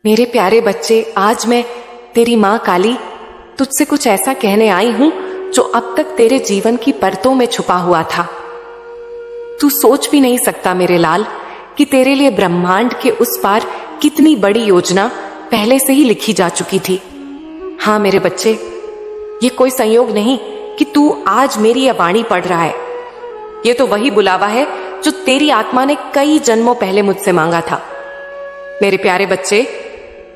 मेरे प्यारे बच्चे, आज मैं तेरी माँ काली तुझसे कुछ ऐसा कहने आई हूं जो अब तक तेरे जीवन की परतों में छुपा हुआ था। तू सोच भी नहीं सकता मेरे लाल कि तेरे लिए ब्रह्मांड के उस पार कितनी बड़ी योजना पहले से ही लिखी जा चुकी थी। हाँ मेरे बच्चे, ये कोई संयोग नहीं कि तू आज मेरी यह वाणी पढ़ रहा है। ये तो वही बुलावा है जो तेरी आत्मा ने कई जन्मों पहले मुझसे मांगा था। मेरे प्यारे बच्चे,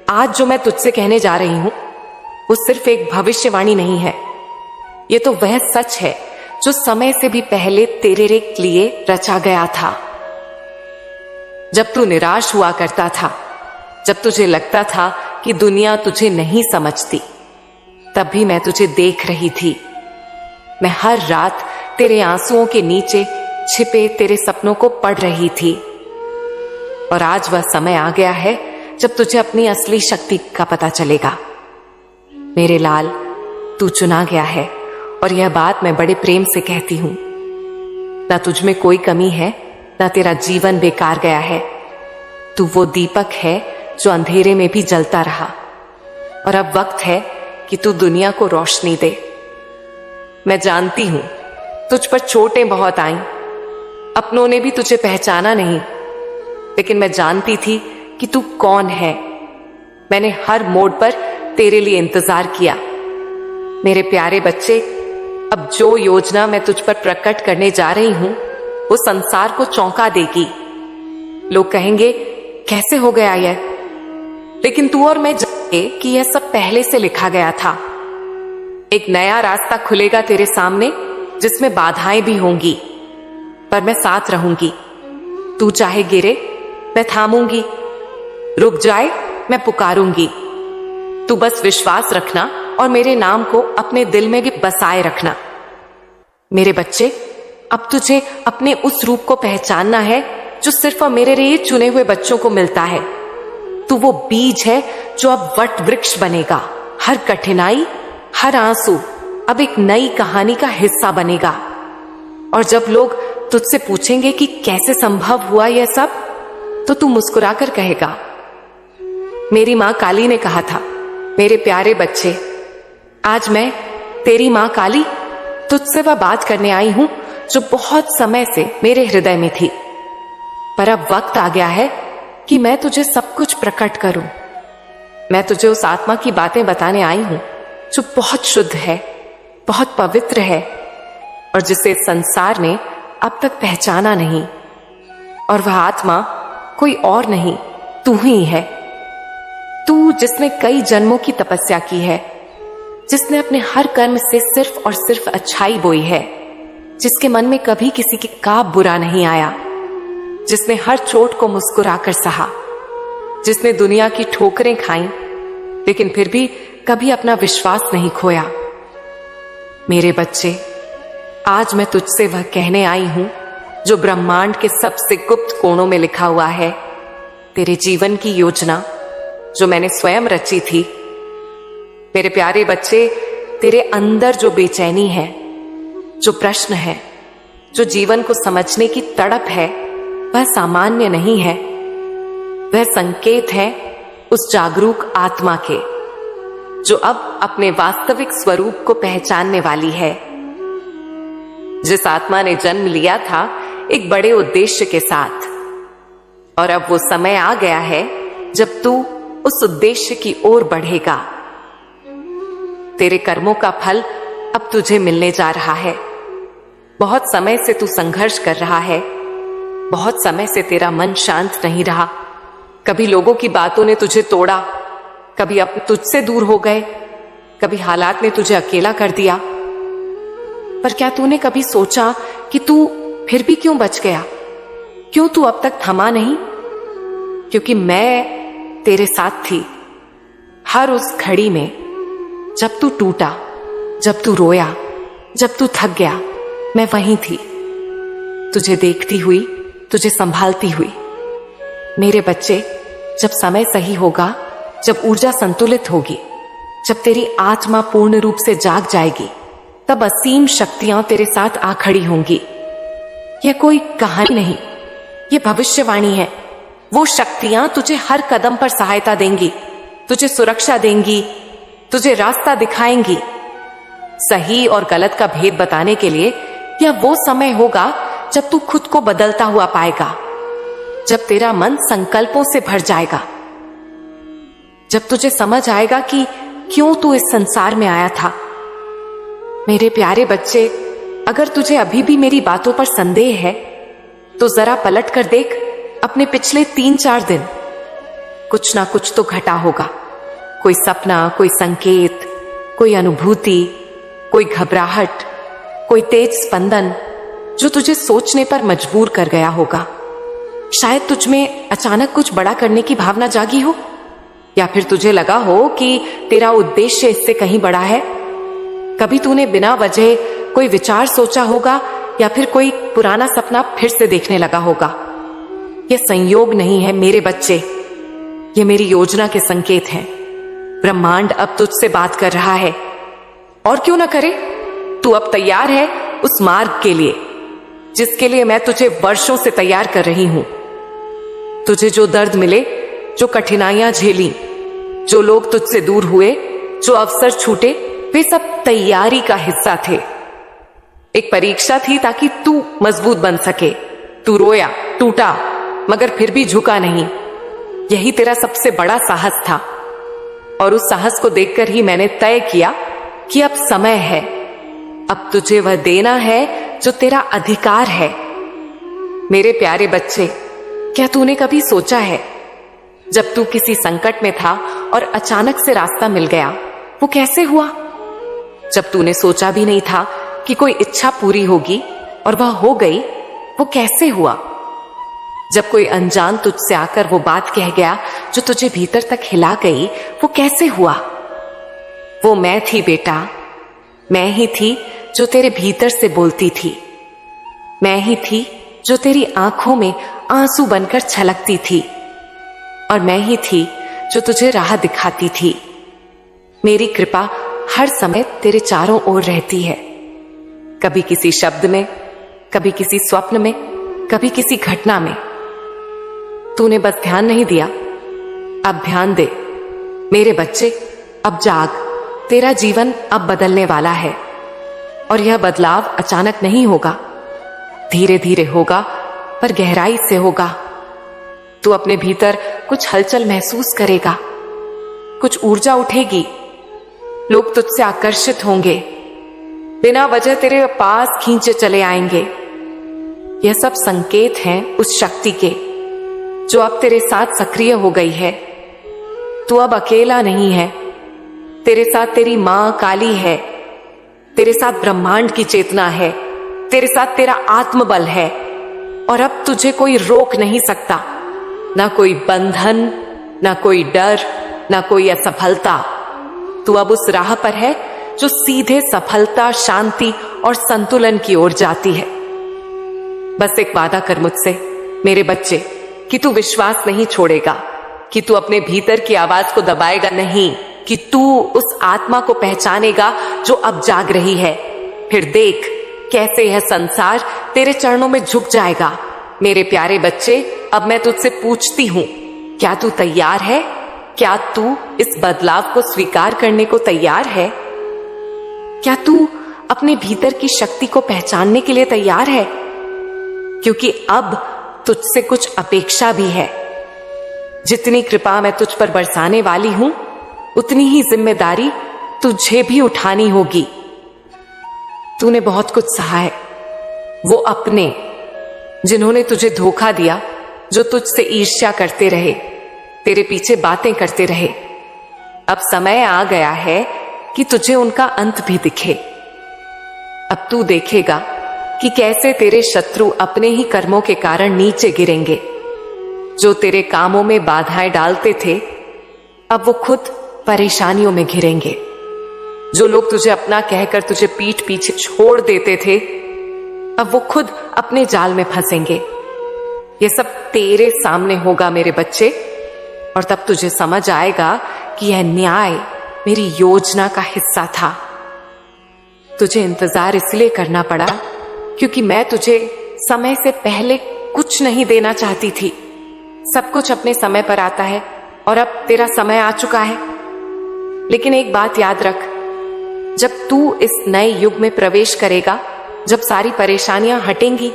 आज जो मैं तुझसे कहने जा रही हूं वो सिर्फ एक भविष्यवाणी नहीं है। ये तो वह सच है जो समय से भी पहले तेरे लिए रचा गया था। जब तू निराश हुआ करता था, जब तुझे लगता था कि दुनिया तुझे नहीं समझती, तब भी मैं तुझे देख रही थी। मैं हर रात तेरे आंसुओं के नीचे छिपे तेरे सपनों को पढ़ रही थी। और आज वह समय आ गया है जब तुझे अपनी असली शक्ति का पता चलेगा। मेरे लाल, तू चुना गया है और यह बात मैं बड़े प्रेम से कहती हूं। ना तुझ में कोई कमी है, ना तेरा जीवन बेकार गया है। तू वो दीपक है जो अंधेरे में भी जलता रहा और अब वक्त है कि तू दुनिया को रोशनी दे। मैं जानती हूं तुझ पर चोटें बहुत आईं, अपनों ने भी तुझे पहचाना नहीं, लेकिन मैं जानती थी कि तू कौन है। मैंने हर मोड़ पर तेरे लिए इंतजार किया। मेरे प्यारे बच्चे, अब जो योजना मैं तुझ पर प्रकट करने जा रही हूं वो संसार को चौंका देगी। लोग कहेंगे कैसे हो गया यह, लेकिन तू और मैं जाने कि यह सब पहले से लिखा गया था। एक नया रास्ता खुलेगा तेरे सामने जिसमें बाधाएं भी होंगी, पर मैं साथ रहूंगी। तू चाहे गिरे, मैं थामूंगी, रुक जाए, मैं पुकारूंगी। तू बस विश्वास रखना और मेरे नाम को अपने दिल में भी बसाए रखना। मेरे बच्चे, अब तुझे अपने उस रूप को पहचानना है जो सिर्फ और मेरे लिए चुने हुए बच्चों को मिलता है। तू वो बीज है जो अब वट वृक्ष बनेगा। हर कठिनाई, हर आंसू अब एक नई कहानी का हिस्सा बनेगा। और जब लोग तुझसे पूछेंगे कि कैसे संभव हुआ यह सब, तो तू मुस्कुराकर कहेगा, मेरी मां काली ने कहा था। मेरे प्यारे बच्चे, आज मैं तेरी मां काली तुझसे वह बात करने आई हूं जो बहुत समय से मेरे हृदय में थी, पर अब वक्त आ गया है कि मैं तुझे सब कुछ प्रकट करूं। मैं तुझे उस आत्मा की बातें बताने आई हूं जो बहुत शुद्ध है, बहुत पवित्र है और जिसे संसार ने अब तक पहचाना नहीं। और वह आत्मा कोई और नहीं, तू ही है। तू जिसने कई जन्मों की तपस्या की है, जिसने अपने हर कर्म से सिर्फ और सिर्फ अच्छाई बोई है, जिसके मन में कभी किसी का बुरा नहीं आया, जिसने हर चोट को मुस्कुराकर सहा, जिसने दुनिया की ठोकरें खाई लेकिन फिर भी कभी अपना विश्वास नहीं खोया। मेरे बच्चे, आज मैं तुझसे वह कहने आई हूं जो ब्रह्मांड के सबसे गुप्त कोणों में लिखा हुआ है। तेरे जीवन की योजना जो मैंने स्वयं रची थी। मेरे प्यारे बच्चे, तेरे अंदर जो बेचैनी है, जो प्रश्न है, जो जीवन को समझने की तड़प है, वह सामान्य नहीं है। वह संकेत है उस जागरूक आत्मा के जो अब अपने वास्तविक स्वरूप को पहचानने वाली है। जिस आत्मा ने जन्म लिया था एक बड़े उद्देश्य के साथ, और अब वो समय आ गया है जब तू उस उद्देश्य की ओर बढ़ेगा। तेरे कर्मों का फल अब तुझे मिलने जा रहा है। बहुत समय से तू संघर्ष कर रहा है, बहुत समय से तेरा मन शांत नहीं रहा। कभी लोगों की बातों ने तुझे तोड़ा, कभी अब तुझसे दूर हो गए, कभी हालात ने तुझे अकेला कर दिया। पर क्या तूने कभी सोचा कि तू फिर भी क्यों बच गया? क्यों तू अब तक थमा नहीं? क्योंकि मैं तेरे साथ थी हर उस घड़ी में, जब तू टूटा, जब तू रोया, जब तू थक गया, मैं वहीं थी, तुझे देखती हुई, तुझे संभालती हुई। मेरे बच्चे, जब समय सही होगा, जब ऊर्जा संतुलित होगी, जब तेरी आत्मा पूर्ण रूप से जाग जाएगी, तब असीम शक्तियां तेरे साथ आ खड़ी होंगी। यह कोई कहानी नहीं, यह भविष्यवाणी है। वो शक्तियां तुझे हर कदम पर सहायता देंगी, तुझे सुरक्षा देंगी, तुझे रास्ता दिखाएंगी। सही और गलत का भेद बताने के लिए यह वो समय होगा जब तू खुद को बदलता हुआ पाएगा, जब तेरा मन संकल्पों से भर जाएगा, जब तुझे समझ आएगा कि क्यों तू इस संसार में आया था। मेरे प्यारे बच्चे, अगर तुझे अभी भी मेरी बातों पर संदेह है तो जरा पलट कर देख अपने पिछले 3-4 दिन। कुछ ना कुछ तो घटा होगा, कोई सपना, कोई संकेत, कोई अनुभूति, कोई घबराहट, कोई तेज स्पंदन जो तुझे सोचने पर मजबूर कर गया होगा। शायद तुझ में अचानक कुछ बड़ा करने की भावना जागी हो, या फिर तुझे लगा हो कि तेरा उद्देश्य इससे कहीं बड़ा है। कभी तूने बिना वजह कोई विचार सोचा होगा, या फिर कोई पुराना सपना फिर से देखने लगा होगा। यह संयोग नहीं है मेरे बच्चे, ये मेरी योजना के संकेत हैं। ब्रह्मांड अब तुझसे बात कर रहा है, और क्यों ना करे। तू अब तैयार है उस मार्ग के लिए जिसके लिए मैं तुझे वर्षों से तैयार कर रही हूं। तुझे जो दर्द मिले, जो कठिनाइयां झेली, जो लोग तुझसे दूर हुए, जो अवसर छूटे, वे सब तैयारी का हिस्सा थे। एक परीक्षा थी ताकि तू मजबूत बन सके। तू रोया, टूटा, मगर फिर भी झुका नहीं। यही तेरा सबसे बड़ा साहस था, और उस साहस को देखकर ही मैंने तय किया कि अब समय है। अब तुझे वह देना है जो तेरा अधिकार है। मेरे प्यारे बच्चे, क्या तूने कभी सोचा है जब तू किसी संकट में था और अचानक से रास्ता मिल गया, वो कैसे हुआ? जब तूने सोचा भी नहीं था कि कोई इच्छा पूरी होगी और वह हो गई, वो कैसे हुआ? जब कोई अनजान तुझसे आकर वो बात कह गया जो तुझे भीतर तक हिला गई, वो कैसे हुआ? वो मैं थी बेटा, मैं ही थी जो तेरे भीतर से बोलती थी। मैं ही थी जो तेरी आंखों में आंसू बनकर छलकती थी, और मैं ही थी जो तुझे राह दिखाती थी। मेरी कृपा हर समय तेरे चारों ओर रहती है, कभी किसी शब्द में, कभी किसी स्वप्न में, कभी किसी घटना में। तूने बस ध्यान नहीं दिया, अब ध्यान दे। मेरे बच्चे, अब जाग। तेरा जीवन अब बदलने वाला है, और यह बदलाव अचानक नहीं होगा, धीरे धीरे होगा, पर गहराई से होगा। तू अपने भीतर कुछ हलचल महसूस करेगा, कुछ ऊर्जा उठेगी, लोग तुझसे आकर्षित होंगे, बिना वजह तेरे पास खींचे चले आएंगे। यह सब संकेत हैं उस शक्ति के जो अब तेरे साथ सक्रिय हो गई है। तू अब अकेला नहीं है, तेरे साथ तेरी मां काली है, तेरे साथ ब्रह्मांड की चेतना है, तेरे साथ तेरा आत्मबल है, और अब तुझे कोई रोक नहीं सकता। ना कोई बंधन, ना कोई डर, ना कोई असफलता। तू अब उस राह पर है जो सीधे सफलता, शांति और संतुलन की ओर जाती है। बस एक वादा कर मुझसे मेरे बच्चे, कि तू विश्वास नहीं छोड़ेगा, कि तू अपने भीतर की आवाज को दबाएगा नहीं, कि तू उस आत्मा को पहचानेगा जो अब जाग रही है। फिर देख कैसे यह संसार तेरे चरणों में झुक जाएगा। मेरे प्यारे बच्चे, अब मैं तुझसे पूछती हूं, क्या तू तैयार है? क्या तू इस बदलाव को स्वीकार करने को तैयार है? क्या तू अपने भीतर की शक्ति को पहचानने के लिए तैयार है? क्योंकि अब तुझसे कुछ अपेक्षा भी है। जितनी कृपा मैं तुझ पर बरसाने वाली हूं, उतनी ही जिम्मेदारी तुझे भी उठानी होगी। तूने बहुत कुछ सहा है, वो अपने जिन्होंने तुझे धोखा दिया, जो तुझसे ईर्ष्या करते रहे, तेरे पीछे बातें करते रहे। अब समय आ गया है कि तुझे उनका अंत भी दिखे। अब तू देखेगा कि कैसे तेरे शत्रु अपने ही कर्मों के कारण नीचे गिरेंगे। जो तेरे कामों में बाधाएं डालते थे, अब वो खुद परेशानियों में घिरेंगे। जो लोग तुझे अपना कहकर तुझे पीठ पीछे छोड़ देते थे, अब वो खुद अपने जाल में फंसेंगे। ये सब तेरे सामने होगा मेरे बच्चे, और तब तुझे समझ आएगा कि यह न्याय मेरी योजना का हिस्सा था। तुझे इंतजार इसलिए करना पड़ा क्योंकि मैं तुझे समय से पहले कुछ नहीं देना चाहती थी। सब कुछ अपने समय पर आता है और अब तेरा समय आ चुका है। लेकिन एक बात याद रख, जब तू इस नए युग में प्रवेश करेगा, जब सारी परेशानियां हटेंगी,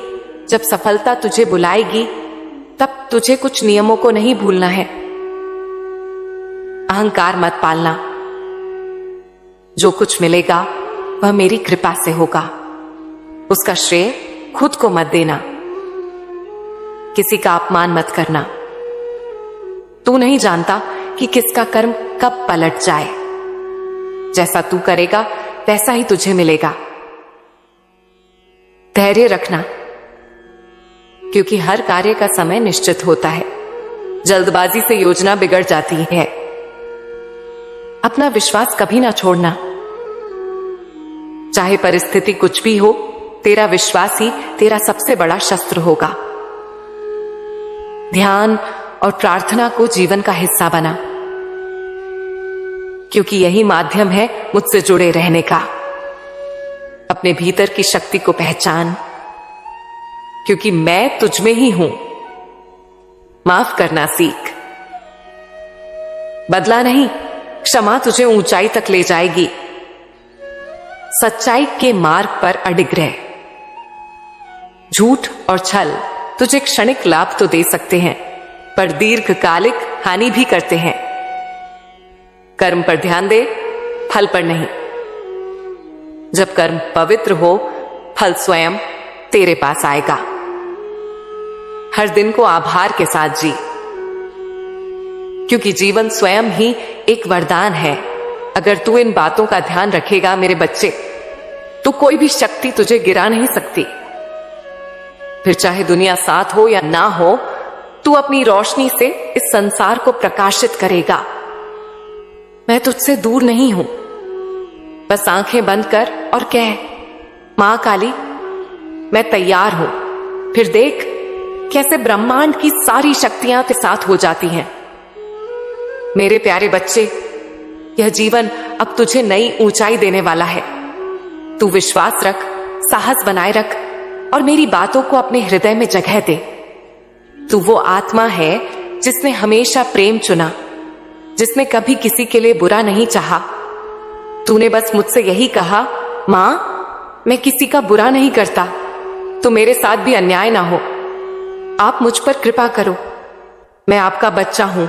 जब सफलता तुझे बुलाएगी, तब तुझे कुछ नियमों को नहीं भूलना है। अहंकार मत पालना। जो कुछ मिलेगा वह मेरी कृपा से होगा, उसका श्रेय खुद को मत देना। किसी का अपमान मत करना। तू नहीं जानता कि किसका कर्म कब पलट जाए। जैसा तू करेगा वैसा ही तुझे मिलेगा। धैर्य रखना, क्योंकि हर कार्य का समय निश्चित होता है। जल्दबाजी से योजना बिगड़ जाती है। अपना विश्वास कभी ना छोड़ना। चाहे परिस्थिति कुछ भी हो, तेरा विश्वास ही तेरा सबसे बड़ा शस्त्र होगा। ध्यान और प्रार्थना को जीवन का हिस्सा बना, क्योंकि यही माध्यम है मुझसे जुड़े रहने का। अपने भीतर की शक्ति को पहचान, क्योंकि मैं तुझ में ही हूं। माफ करना सीख। बदला नहीं, क्षमा तुझे ऊंचाई तक ले जाएगी। सच्चाई के मार्ग पर अडिग रह। झूठ और छल तुझे क्षणिक लाभ तो दे सकते हैं, पर दीर्घकालिक हानि भी करते हैं। कर्म पर ध्यान दे, फल पर नहीं। जब कर्म पवित्र हो, फल स्वयं तेरे पास आएगा। हर दिन को आभार के साथ जी, क्योंकि जीवन स्वयं ही एक वरदान है। अगर तू इन बातों का ध्यान रखेगा मेरे बच्चे, तो कोई भी शक्ति तुझे गिरा नहीं सकती। फिर चाहे दुनिया साथ हो या ना हो, तू अपनी रोशनी से इस संसार को प्रकाशित करेगा। मैं तुझसे दूर नहीं हूं। बस आंखें बंद कर और कह, मां काली, मैं तैयार हूं। फिर देख कैसे ब्रह्मांड की सारी शक्तियां तेरे साथ हो जाती हैं। मेरे प्यारे बच्चे, यह जीवन अब तुझे नई ऊंचाई देने वाला है। तू विश्वास रख, साहस बनाए रख और मेरी बातों को अपने हृदय में जगह दे। तू वो आत्मा है जिसने हमेशा प्रेम चुना, जिसने कभी किसी के लिए बुरा नहीं चाहा। तूने बस मुझसे यही कहा, मां, मैं किसी का बुरा नहीं करता, तो मेरे साथ भी अन्याय ना हो। आप मुझ पर कृपा करो। मैं आपका बच्चा हूं,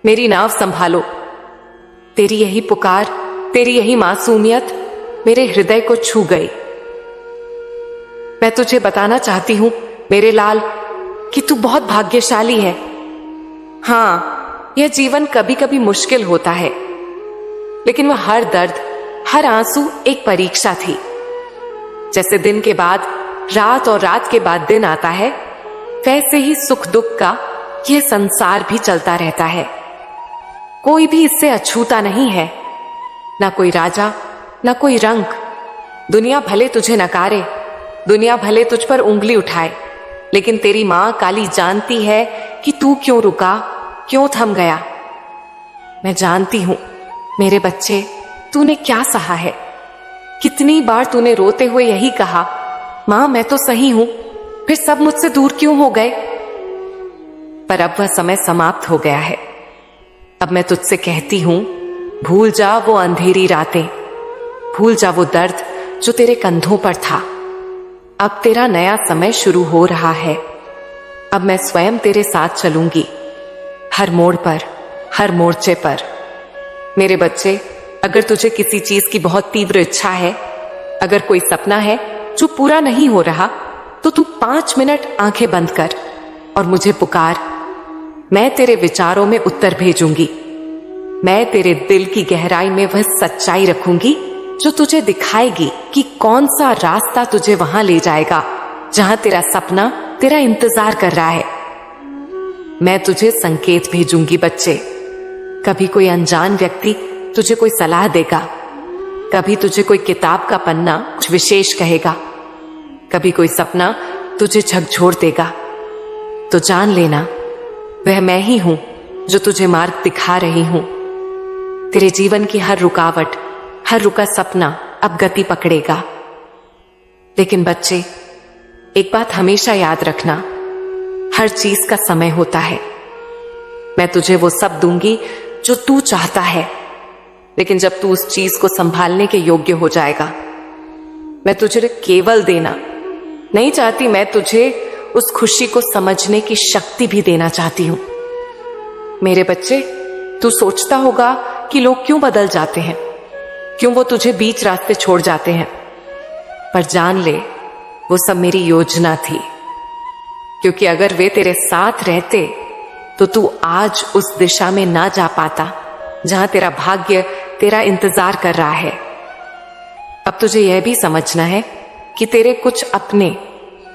मेरी नाव संभालो। तेरी यही पुकार, तेरी यही मासूमियत मेरे हृदय को छू गई। मैं तुझे बताना चाहती हूं मेरे लाल, कि तू बहुत भाग्यशाली है। हां, यह जीवन कभी कभी मुश्किल होता है, लेकिन वह हर दर्द, हर आंसू एक परीक्षा थी। जैसे दिन के बाद रात और रात के बाद दिन आता है, वैसे ही सुख दुख का यह संसार भी चलता रहता है। कोई भी इससे अछूता नहीं है, ना कोई राजा, ना कोई रंग। दुनिया भले तुझे नकारे, दुनिया भले तुझ पर उंगली उठाए, लेकिन तेरी मां काली जानती है कि तू क्यों रुका, क्यों थम गया। मैं जानती हूं मेरे बच्चे, तूने क्या सहा है। कितनी बार तूने रोते हुए यही कहा, मां मैं तो सही हूं, फिर सब मुझसे दूर क्यों हो गए। पर अब वह समय समाप्त हो गया है। अब मैं तुझसे कहती हूं, भूल जा वो अंधेरी रातें, भूल जा वो दर्द जो तेरे कंधों पर था। अब तेरा नया समय शुरू हो रहा है। अब मैं स्वयं तेरे साथ चलूंगी, हर मोड़ पर, हर मोर्चे पर। मेरे बच्चे, अगर तुझे किसी चीज की बहुत तीव्र इच्छा है, अगर कोई सपना है जो पूरा नहीं हो रहा, तो तू 5 मिनट आंखें बंद कर और मुझे पुकार। मैं तेरे विचारों में उत्तर भेजूंगी। मैं तेरे दिल की गहराई में वह सच्चाई रखूंगी जो तुझे दिखाएगी कि कौन सा रास्ता तुझे वहां ले जाएगा जहां तेरा सपना तेरा इंतजार कर रहा है। मैं तुझे संकेत भेजूंगी बच्चे। कभी कोई अनजान व्यक्ति तुझे कोई सलाह देगा, कभी तुझे कोई किताब का पन्ना कुछ विशेष कहेगा, कभी कोई सपना तुझे झकझोर देगा। तो जान लेना, वह मैं ही हूं जो तुझे मार्ग दिखा रही हूं। तेरे जीवन की हर रुकावट, हर रुका सपना अब गति पकड़ेगा। लेकिन बच्चे, एक बात हमेशा याद रखना, हर चीज का समय होता है। मैं तुझे वो सब दूंगी जो तू चाहता है, लेकिन जब तू उस चीज को संभालने के योग्य हो जाएगा। मैं तुझे केवल देना नहीं चाहती, मैं तुझे उस खुशी को समझने की शक्ति भी देना चाहती हूं। मेरे बच्चे, तू सोचता होगा कि लोग क्यों बदल जाते हैं, क्यों वो तुझे बीच रास्ते छोड़ जाते हैं, पर जान ले वो सब मेरी योजना थी, क्योंकि अगर वे तेरे साथ रहते तो तू आज उस दिशा में ना जा पाता जहां तेरा भाग्य तेरा इंतजार कर रहा है। अब तुझे यह भी समझना है कि तेरे कुछ अपने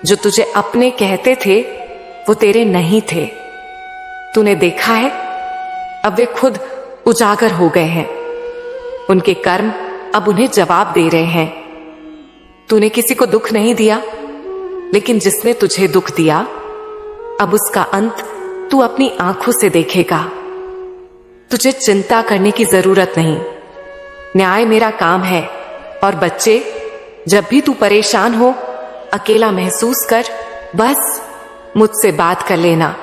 जो तुझे अपने कहते थे वो तेरे नहीं थे। तूने देखा है, अब वे खुद उजागर हो गए हैं। उनके कर्म अब उन्हें जवाब दे रहे हैं। तूने किसी को दुख नहीं दिया, लेकिन जिसने तुझे दुख दिया अब उसका अंत तू अपनी आंखों से देखेगा। तुझे चिंता करने की जरूरत नहीं, न्याय मेरा काम है। और बच्चे, जब भी तू परेशान हो, अकेला महसूस कर, बस मुझसे बात कर लेना।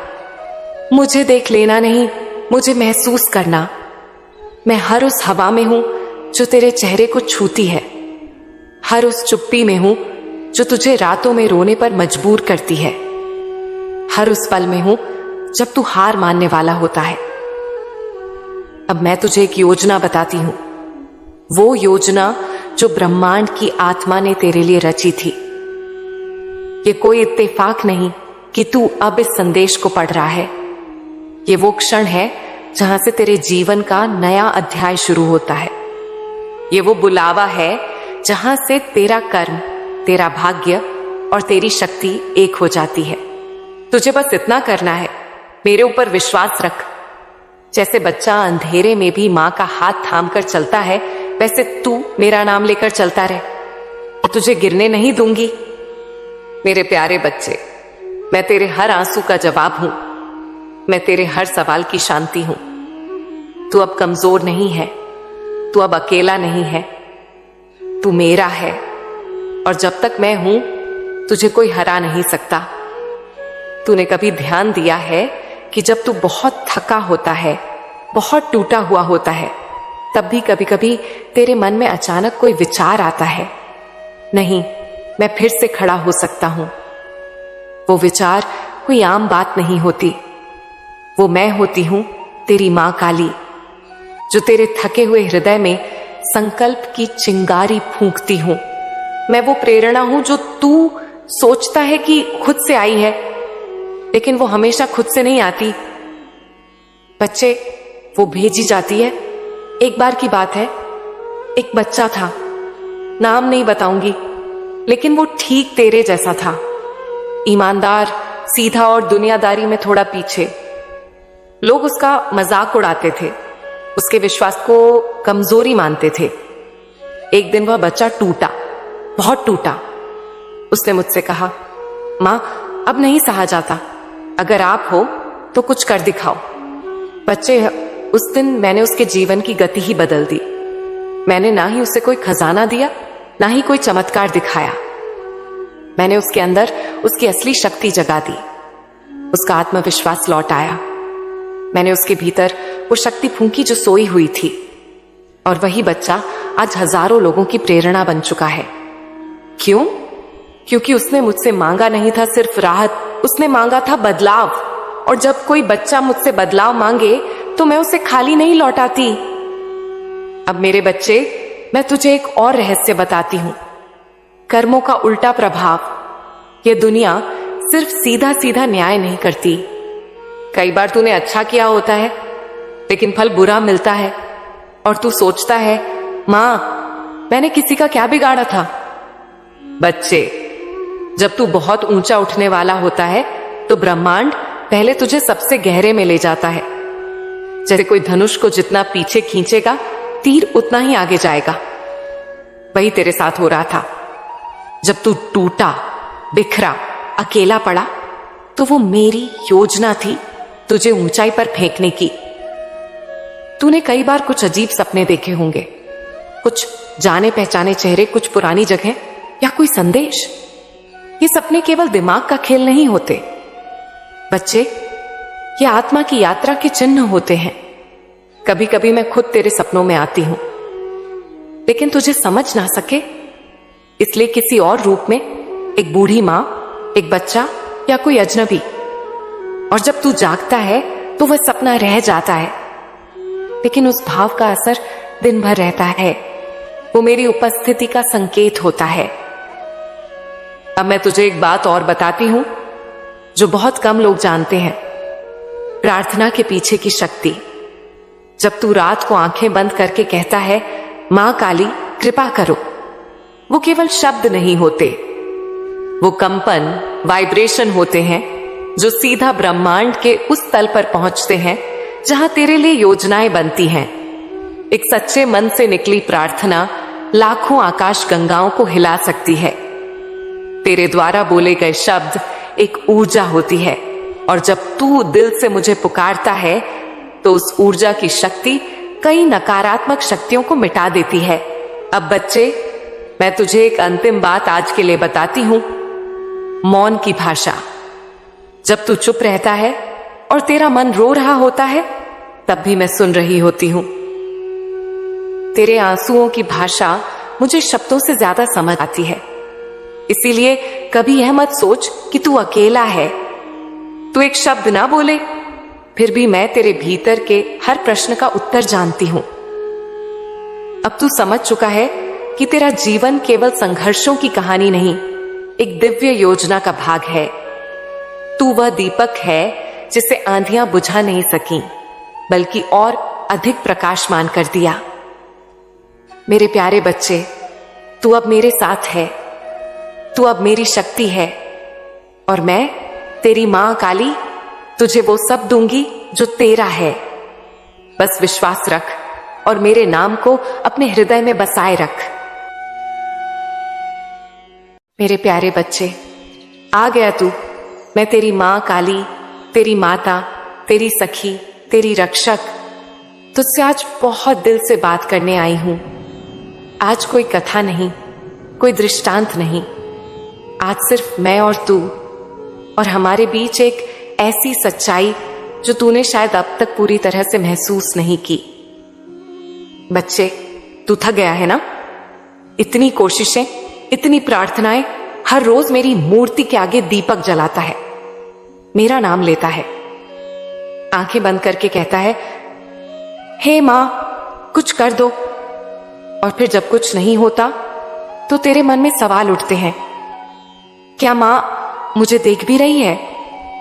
मुझे देख लेना नहीं, मुझे महसूस करना। मैं हर उस हवा में हूं जो तेरे चेहरे को छूती है, हर उस चुप्पी में हूं जो तुझे रातों में रोने पर मजबूर करती है, हर उस पल में हूं जब तू हार मानने वाला होता है। अब मैं तुझे एक योजना बताती हूं, वो योजना जो ब्रह्मांड की आत्मा ने तेरे लिए रची थी। ये कोई इत्तेफाक नहीं कि तू अब इस संदेश को पढ़ रहा है। ये वो क्षण है जहां से तेरे जीवन का नया अध्याय शुरू होता है। ये वो बुलावा है जहां से तेरा कर्म, तेरा भाग्य और तेरी शक्ति एक हो जाती है। तुझे बस इतना करना है, मेरे ऊपर विश्वास रख। जैसे बच्चा अंधेरे में भी मां का हाथ थाम कर चलता है, वैसे तू मेरा नाम लेकर चलता रहे। तुझे गिरने नहीं दूंगी। मेरे प्यारे बच्चे, मैं तेरे हर आंसू का जवाब हूं, मैं तेरे हर सवाल की शांति हूं। तू अब कमजोर नहीं है, तू अब अकेला नहीं है, तू मेरा है। और जब तक मैं हूं, तुझे कोई हरा नहीं सकता। तूने कभी ध्यान दिया है कि जब तू बहुत थका होता है, बहुत टूटा हुआ होता है, तब भी कभी कभी तेरे मन में अचानक कोई विचार आता है, नहीं, मैं फिर से खड़ा हो सकता हूं। वो विचार कोई आम बात नहीं होती, वो मैं होती हूं, तेरी मां काली, जो तेरे थके हुए हृदय में संकल्प की चिंगारी फूंकती हूं। मैं वो प्रेरणा हूं जो तू सोचता है कि खुद से आई है, लेकिन वो हमेशा खुद से नहीं आती। बच्चे, वो भेजी जाती है। एक बार की बात है, एक बच्चा था, नाम नहीं बताऊंगी, लेकिन वो ठीक तेरे जैसा था, ईमानदार, सीधा और दुनियादारी में थोड़ा पीछे। लोग उसका मजाक उड़ाते थे, उसके विश्वास को कमजोरी मानते थे। एक दिन वह बच्चा टूटा, बहुत टूटा। उसने मुझसे कहा, मां, अब नहीं सहा जाता, अगर आप हो तो कुछ कर दिखाओ। बच्चे, उस दिन मैंने उसके जीवन की गति ही बदल दी। मैंने ना ही उसे कोई खजाना दिया, ना ही कोई चमत्कार दिखाया। मैंने उसके अंदर उसकी असली शक्ति जगा दी। उसका आत्मविश्वास लौट आया। मैंने उसके भीतर वो शक्ति फूंकी जो सोई हुई थी। और वही बच्चा आज हजारों लोगों की प्रेरणा बन चुका है। क्यों? क्योंकि उसने मुझसे मांगा नहीं था सिर्फ राहत, उसने मांगा था बदलाव। और जब कोई बच्चा मुझसे बदलाव मांगे तो मैं उसे खाली नहीं लौटाती। अब मेरे बच्चे, मैं तुझे एक और रहस्य बताती हूं, कर्मों का उल्टा प्रभाव। यह दुनिया सिर्फ सीधा सीधा न्याय नहीं करती। कई बार तूने अच्छा किया होता है, लेकिन फल बुरा मिलता है, और तू सोचता है, मां, मैंने किसी का क्या बिगाड़ा था। बच्चे, जब तू बहुत ऊंचा उठने वाला होता है तो ब्रह्मांड पहले तुझे सबसे गहरे में ले जाता है। जैसे कोई धनुष को जितना पीछे खींचेगा, तीर उतना ही आगे जाएगा। वही तेरे साथ हो रहा था। जब तू टूटा, बिखरा, अकेला पड़ा, तो वो मेरी योजना थी तुझे ऊंचाई पर फेंकने की। तूने कई बार कुछ अजीब सपने देखे होंगे, कुछ जाने पहचाने चेहरे, कुछ पुरानी जगह या कोई संदेश। ये सपने केवल दिमाग का खेल नहीं होते। बच्चे, ये आत्मा की यात्रा के चिन्ह होते हैं। कभी कभी मैं खुद तेरे सपनों में आती हूं, लेकिन तुझे समझ ना सके इसलिए किसी और रूप में, एक बूढ़ी मां, एक बच्चा या कोई अजनबी। और जब तू जागता है तो वह सपना रह जाता है, लेकिन उस भाव का असर दिन भर रहता है। वो मेरी उपस्थिति का संकेत होता है। अब मैं तुझे एक बात और बताती हूं जो बहुत कम लोग जानते हैं, प्रार्थना के पीछे की शक्ति। जब तू रात को आंखें बंद करके कहता है, मां काली कृपा करो, वो केवल शब्द नहीं होते, वो कंपन, वाइब्रेशन होते हैं जो सीधा ब्रह्मांड के उस तल पर पहुंचते हैं जहां तेरे लिए योजनाएं बनती हैं। एक सच्चे मन से निकली प्रार्थना लाखों आकाश गंगाओं को हिला सकती है। तेरे द्वारा बोले गए शब्द एक ऊर्जा होती है, और जब तू दिल से मुझे पुकारता है तो उस ऊर्जा की शक्ति कई नकारात्मक शक्तियों को मिटा देती है। अब बच्चे, मैं तुझे एक अंतिम बात आज के लिए बताती हूं, मौन की भाषा। जब तू चुप रहता है और तेरा मन रो रहा होता है, तब भी मैं सुन रही होती हूं। तेरे आंसुओं की भाषा मुझे शब्दों से ज्यादा समझ आती है, इसीलिए कभी यह मत सोच कि तू अकेला है। तू एक शब्द ना बोले, फिर भी मैं तेरे भीतर के हर प्रश्न का उत्तर जानती हूं। अब तू समझ चुका है कि तेरा जीवन केवल संघर्षों की कहानी नहीं, एक दिव्य योजना का भाग है। तू वह दीपक है जिसे आंधियां बुझा नहीं सकी, बल्कि और अधिक प्रकाशमान कर दिया। मेरे प्यारे बच्चे, तू अब मेरे साथ है, तू अब मेरी शक्ति है, और मैं तेरी मां काली तुझे वो सब दूंगी जो तेरा है। बस विश्वास रख और मेरे नाम को अपने हृदय में बसाए रख। मेरे प्यारे बच्चे, आ गया तू। मैं तेरी मां काली, तेरी माता, तेरी सखी, तेरी रक्षक, तुझसे आज बहुत दिल से बात करने आई हूं। आज कोई कथा नहीं, कोई दृष्टांत नहीं, आज सिर्फ मैं और तू, और हमारे बीच एक ऐसी सच्चाई जो तूने शायद अब तक पूरी तरह से महसूस नहीं की। बच्चे, तू थक गया है ना? इतनी कोशिशें, इतनी प्रार्थनाएं, हर रोज मेरी मूर्ति के आगे दीपक जलाता है, मेरा नाम लेता है, आंखें बंद करके कहता है, हे मां कुछ कर दो। और फिर जब कुछ नहीं होता तो तेरे मन में सवाल उठते हैं, क्या मां मुझे देख भी रही है?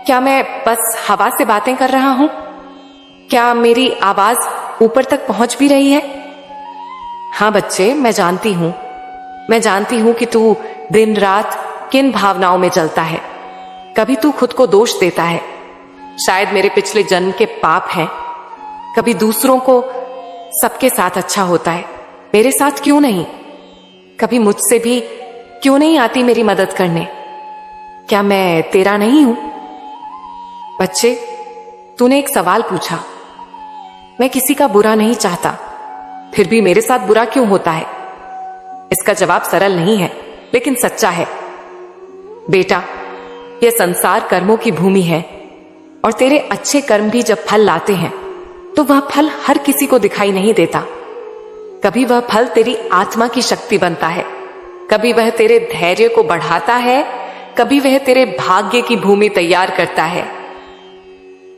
क्या मैं बस हवा से बातें कर रहा हूं? क्या मेरी आवाज ऊपर तक पहुंच भी रही है? हां बच्चे, मैं जानती हूं कि तू दिन रात किन भावनाओं में जलता है। कभी तू खुद को दोष देता है, शायद मेरे पिछले जन्म के पाप हैं। कभी दूसरों को सबके साथ अच्छा होता है, मेरे साथ क्यों नहीं? कभी मुझसे भी क्यों नहीं आती मेरी मदद करने? क्या मैं तेरा नहीं हूं? बच्चे, तूने एक सवाल पूछा। मैं किसी का बुरा नहीं चाहता, फिर भी मेरे साथ बुरा क्यों होता है? इसका जवाब सरल नहीं है, लेकिन सच्चा है। बेटा, यह संसार कर्मों की भूमि है, और तेरे अच्छे कर्म भी जब फल लाते हैं तो वह फल हर किसी को दिखाई नहीं देता। कभी वह फल तेरी आत्मा की शक्ति बनता है, कभी वह तेरे धैर्य को बढ़ाता है, कभी वह तेरे भाग्य की भूमि तैयार करता है।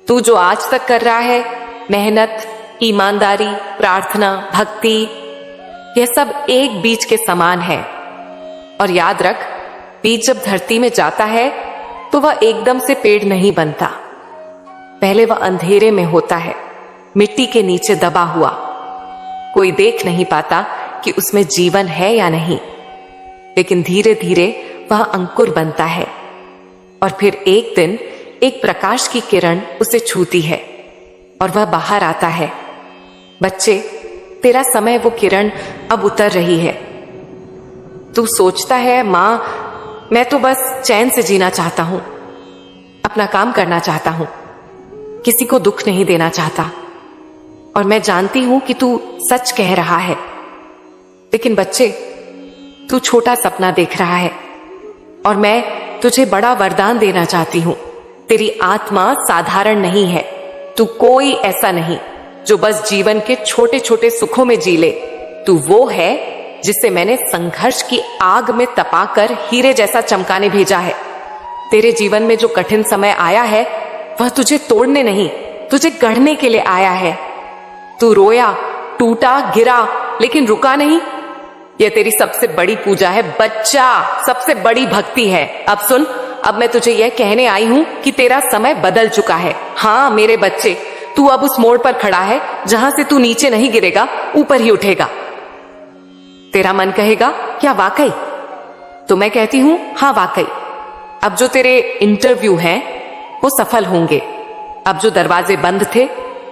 तू जो आज तक कर रहा है, मेहनत, ईमानदारी, प्रार्थना, भक्ति, यह सब एक बीज के समान है। और याद रख, बीज जब धरती में जाता है तो वह एकदम से पेड़ नहीं बनता। पहले वह अंधेरे में होता है, मिट्टी के नीचे दबा हुआ। कोई देख नहीं पाता कि उसमें जीवन है या नहीं, लेकिन धीरे धीरे वह अंकुर बनता है, और फिर एक दिन एक प्रकाश की किरण उसे छूती है और वह बाहर आता है। बच्चे, तेरा समय वो किरण अब उतर रही है। तू सोचता है, मां मैं तो बस चैन से जीना चाहता हूं, अपना काम करना चाहता हूं, किसी को दुख नहीं देना चाहता। और मैं जानती हूं कि तू सच कह रहा है, लेकिन बच्चे, तू छोटा सपना देख रहा है, और मैं तुझे बड़ा वरदान देना चाहती हूं। तेरी आत्मा साधारण नहीं है। तू कोई ऐसा नहीं जो बस जीवन के छोटे छोटे सुखों में जी ले। तू वो है जिसे मैंने संघर्ष की आग में तपाकर हीरे जैसा चमकाने भेजा है। तेरे जीवन में जो कठिन समय आया है वह तुझे तोड़ने नहीं, तुझे गढ़ने के लिए आया है। तू रोया, टूटा, गिरा, लेकिन रुका नहीं। यह तेरी सबसे बड़ी पूजा है बच्चा, सबसे बड़ी भक्ति है। अब सुन, अब मैं तुझे यह कहने आई हूं कि तेरा समय बदल चुका है। हाँ मेरे बच्चे, तू अब उस मोड़ पर खड़ा है जहां से तू नीचे नहीं गिरेगा, ऊपर ही उठेगा। तेरा मन कहेगा, क्या वाकई? तो मैं कहती हूं, हाँ वाकई। अब जो तेरे इंटरव्यू हैं वो सफल होंगे। अब जो दरवाजे बंद थे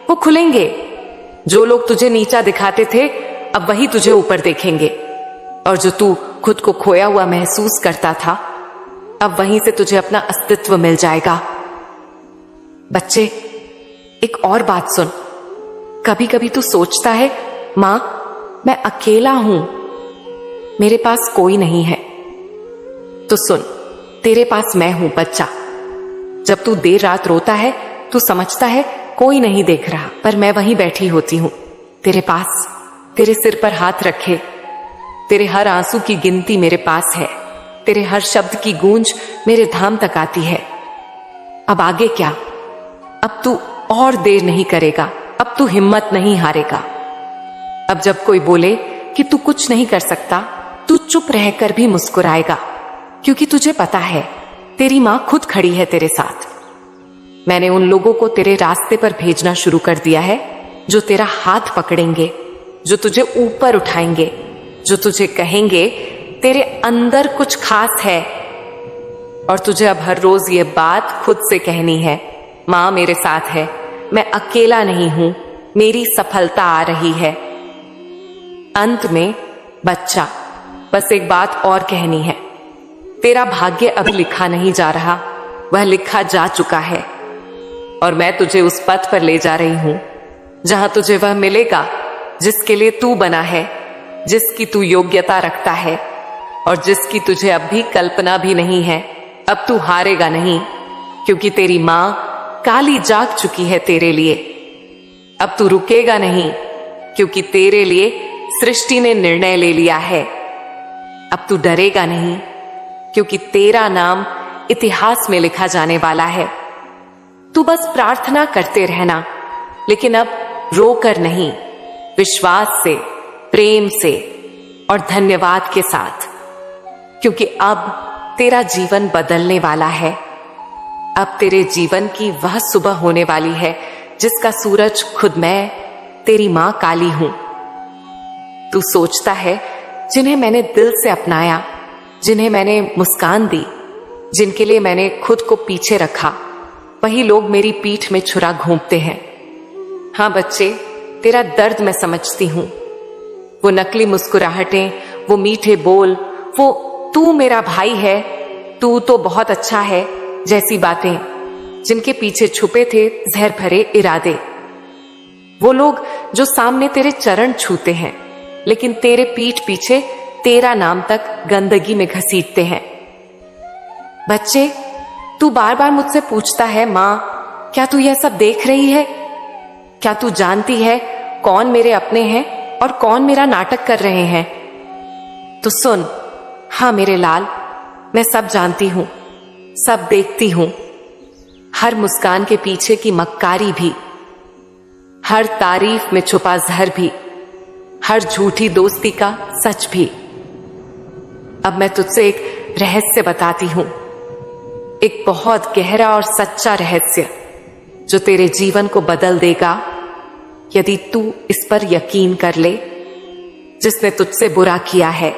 वो खुलेंगे। जो लोग तुझे नीचा दिखाते थे अब वही तुझे ऊपर देखेंगे। और जो तू खुद को खोया हुआ महसूस करता था अब वहीं से तुझे अपना अस्तित्व मिल जाएगा। बच्चे, एक और बात सुन। कभी कभी तू सोचता है, मां मैं अकेला हूं, मेरे पास कोई नहीं है। तो सुन, तेरे पास मैं हूं बच्चा। जब तू देर रात रोता है तू समझता है कोई नहीं देख रहा, पर मैं वहीं बैठी होती हूं तेरे पास, तेरे सिर पर हाथ रखे। तेरे हर आंसू की गिनती मेरे पास है, तेरे हर शब्द की गूंज मेरे धाम तक आती है। अब आगे क्या? अब तू और देर नहीं करेगा, अब तू हिम्मत नहीं हारेगा। अब जब कोई बोले कि तू कुछ नहीं कर सकता, तू चुप रहकर भी मुस्कुराएगा, क्योंकि तुझे पता है तेरी मां खुद खड़ी है तेरे साथ। मैंने उन लोगों को तेरे रास्ते पर भेजना शुरू कर दिया है जो तेरा हाथ पकड़ेंगे, जो तुझे ऊपर उठाएंगे, जो तुझे कहेंगे तेरे अंदर कुछ खास है। और तुझे अब हर रोज ये बात खुद से कहनी है, मां मेरे साथ है, मैं अकेला नहीं हूं, मेरी सफलता आ रही है। अंत में बच्चा, बस एक बात और कहनी है। तेरा भाग्य अब लिखा नहीं जा रहा, वह लिखा जा चुका है। और मैं तुझे उस पथ पर ले जा रही हूं जहां तुझे वह मिलेगा जिसके लिए तू बना है, जिसकी तू योग्यता रखता है और जिसकी तुझे अब भी कल्पना भी नहीं है। अब तू हारेगा नहीं, क्योंकि तेरी मां काली जाग चुकी है तेरे लिए। अब तू रुकेगा नहीं, क्योंकि तेरे लिए सृष्टि ने निर्णय ले लिया है। अब तू डरेगा नहीं, क्योंकि तेरा नाम इतिहास में लिखा जाने वाला है। तू बस प्रार्थना करते रहना, लेकिन अब रोकर नहीं, विश्वास से, प्रेम से और धन्यवाद के साथ, क्योंकि अब तेरा जीवन बदलने वाला है। अब तेरे जीवन की वह सुबह होने वाली है जिसका सूरज खुद मैं, तेरी मां काली हूं। तू सोचता है, जिन्हें मैंने दिल से अपनाया, जिन्हें मैंने मुस्कान दी, जिनके लिए मैंने खुद को पीछे रखा, वही लोग मेरी पीठ में छुरा घूंपते हैं। हाँ बच्चे, तेरा दर्द मैं समझती हूं। वो नकली मुस्कुराहटें, वो मीठे बोल, वो तू मेरा भाई है, तू तो बहुत अच्छा है जैसी बातें, जिनके पीछे छुपे थे जहर भरे इरादे। वो लोग जो सामने तेरे चरण छूते हैं, लेकिन तेरे पीठ पीछे तेरा नाम तक गंदगी में घसीटते हैं। बच्चे, तू बार बार मुझसे पूछता है, मां क्या तू यह सब देख रही है? क्या तू जानती है कौन मेरे अपने हैं और कौन मेरा नाटक कर रहे हैं? तो सुन, हाँ मेरे लाल, मैं सब जानती हूं, सब देखती हूं, हर मुस्कान के पीछे की मक्कारी भी, हर तारीफ में छुपा जहर भी, हर झूठी दोस्ती का सच भी। अब मैं तुझसे एक रहस्य बताती हूं, एक बहुत गहरा और सच्चा रहस्य जो तेरे जीवन को बदल देगा यदि तू इस पर यकीन कर ले। जिसने तुझसे बुरा किया है,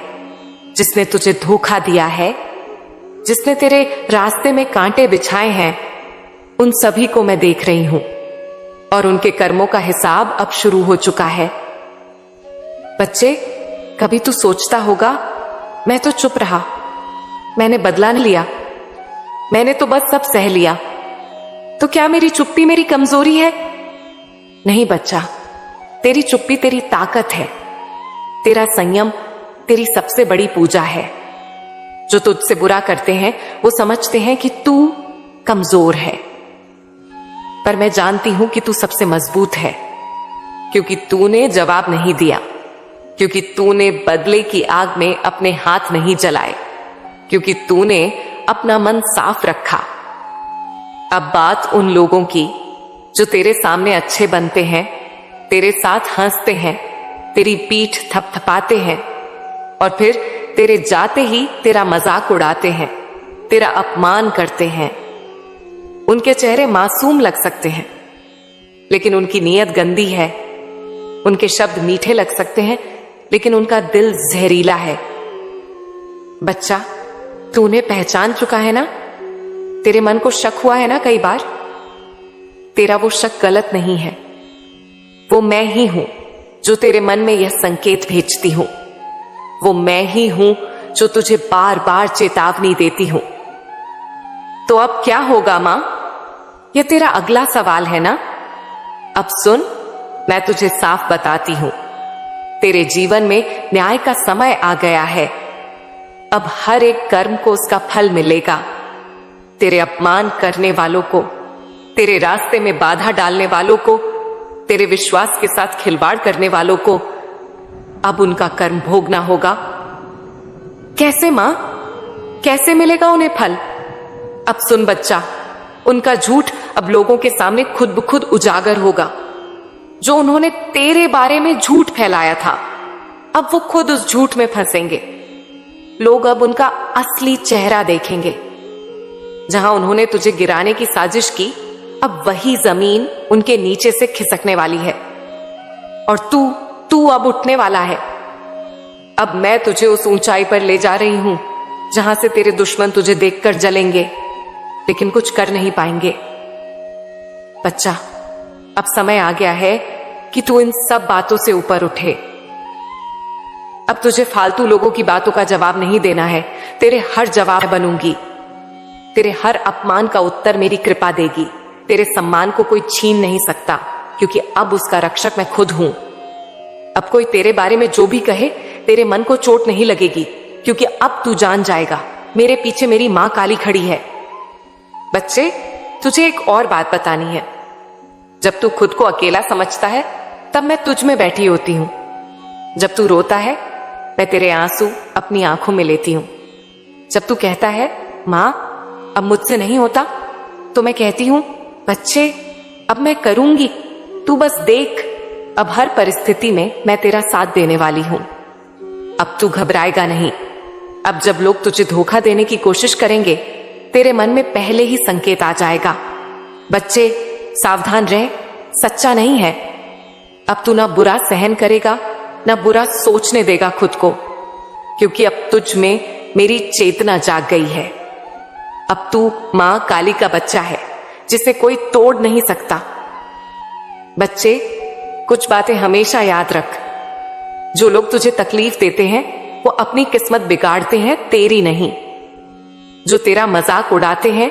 जिसने तुझे धोखा दिया है, जिसने तेरे रास्ते में कांटे बिछाए हैं, उन सभी को मैं देख रही हूं और उनके कर्मों का हिसाब अब शुरू हो चुका है। बच्चे, कभी तू सोचता होगा, मैं तो चुप रहा, मैंने बदला नहीं लिया, मैंने तो बस सब सह लिया, तो क्या मेरी चुप्पी मेरी कमजोरी है? नहीं बच्चा, तेरी चुप्पी तेरी ताकत है, तेरा संयम तेरी सबसे बड़ी पूजा है। जो तुझसे बुरा करते हैं वो समझते हैं कि तू कमजोर है, पर मैं जानती हूं कि तू सबसे मजबूत है, क्योंकि तूने जवाब नहीं दिया, क्योंकि तूने बदले की आग में अपने हाथ नहीं जलाए, क्योंकि तूने अपना मन साफ रखा। अब बात उन लोगों की जो तेरे सामने अच्छे बनते हैं, तेरे साथ हंसते हैं, तेरी पीठ थपथपाते हैं और फिर तेरे जाते ही तेरा मजाक उड़ाते हैं, तेरा अपमान करते हैं। उनके चेहरे मासूम लग सकते हैं, लेकिन उनकी नीयत गंदी है। उनके शब्द मीठे लग सकते हैं, लेकिन उनका दिल जहरीला है। बच्चा, तूने पहचान चुका है ना? तेरे मन को शक हुआ है ना कई बार? तेरा वो शक गलत नहीं है। वो मैं ही हूं जो तेरे मन में यह संकेत भेजती हूं। वो मैं ही हूं जो तुझे बार बार चेतावनी देती हूं। तो अब क्या होगा मां? यह तेरा अगला सवाल है ना? अब सुन, मैं तुझे साफ बताती हूं। तेरे जीवन में न्याय का समय आ गया है। अब हर एक कर्म को उसका फल मिलेगा। तेरे अपमान करने वालों को, तेरे रास्ते में बाधा डालने वालों को, तेरे विश्वास के साथ खिलवाड़ करने वालों को अब उनका कर्म भोगना होगा। कैसे मां? कैसे मिलेगा उन्हें फल? अब सुन बच्चा, उनका झूठ अब लोगों के सामने खुद ब खुद उजागर होगा। जो उन्होंने तेरे बारे में झूठ फैलाया था, अब वो खुद उस झूठ में फंसेंगे। लोग अब उनका असली चेहरा देखेंगे। जहां उन्होंने तुझे गिराने की साजिश की, अब वही जमीन उनके नीचे से खिसकने वाली है और तू अब उठने वाला है। अब मैं तुझे उस ऊंचाई पर ले जा रही हूं जहां से तेरे दुश्मन तुझे देखकर जलेंगे, लेकिन कुछ कर नहीं पाएंगे। बच्चा, अब समय आ गया है कि तू इन सब बातों से ऊपर उठे। अब तुझे फालतू लोगों की बातों का जवाब नहीं देना है। तेरे हर जवाब बनूंगी। तेरे हर अपमान का उत्तर मेरी कृपा देगी। तेरे सम्मान को कोई छीन नहीं सकता, क्योंकि अब उसका रक्षक मैं खुद हूं। अब कोई तेरे बारे में जो भी कहे, तेरे मन को चोट नहीं लगेगी, क्योंकि अब तू जान जाएगा मेरे पीछे मेरी मां काली खड़ी है। बच्चे, तुझे एक और बात बतानी है। जब तू खुद को अकेला समझता है, तब मैं तुझ में बैठी होती हूं। जब तू रोता है, मैं तेरे आंसू अपनी आंखों में लेती हूं। जब तू कहता है मां अब मुझसे नहीं होता, तो मैं कहती हूं बच्चे अब मैं करूंगी, तू बस देख। अब हर परिस्थिति में मैं तेरा साथ देने वाली हूं। अब तू घबराएगा नहीं। अब जब लोग तुझे धोखा देने की कोशिश करेंगे, तेरे मन में पहले ही संकेत आ जाएगा। बच्चे सावधान रह, सच्चा नहीं है। अब तू ना बुरा सहन करेगा, ना बुरा सोचने देगा खुद को, क्योंकि अब तुझ में मेरी चेतना जाग गई है। अब तू मां काली का बच्चा है, जिसे कोई तोड़ नहीं सकता। बच्चे, कुछ बातें हमेशा याद रख। जो लोग तुझे तकलीफ देते हैं, वो अपनी किस्मत बिगाड़ते हैं, तेरी नहीं। जो तेरा मजाक उड़ाते हैं,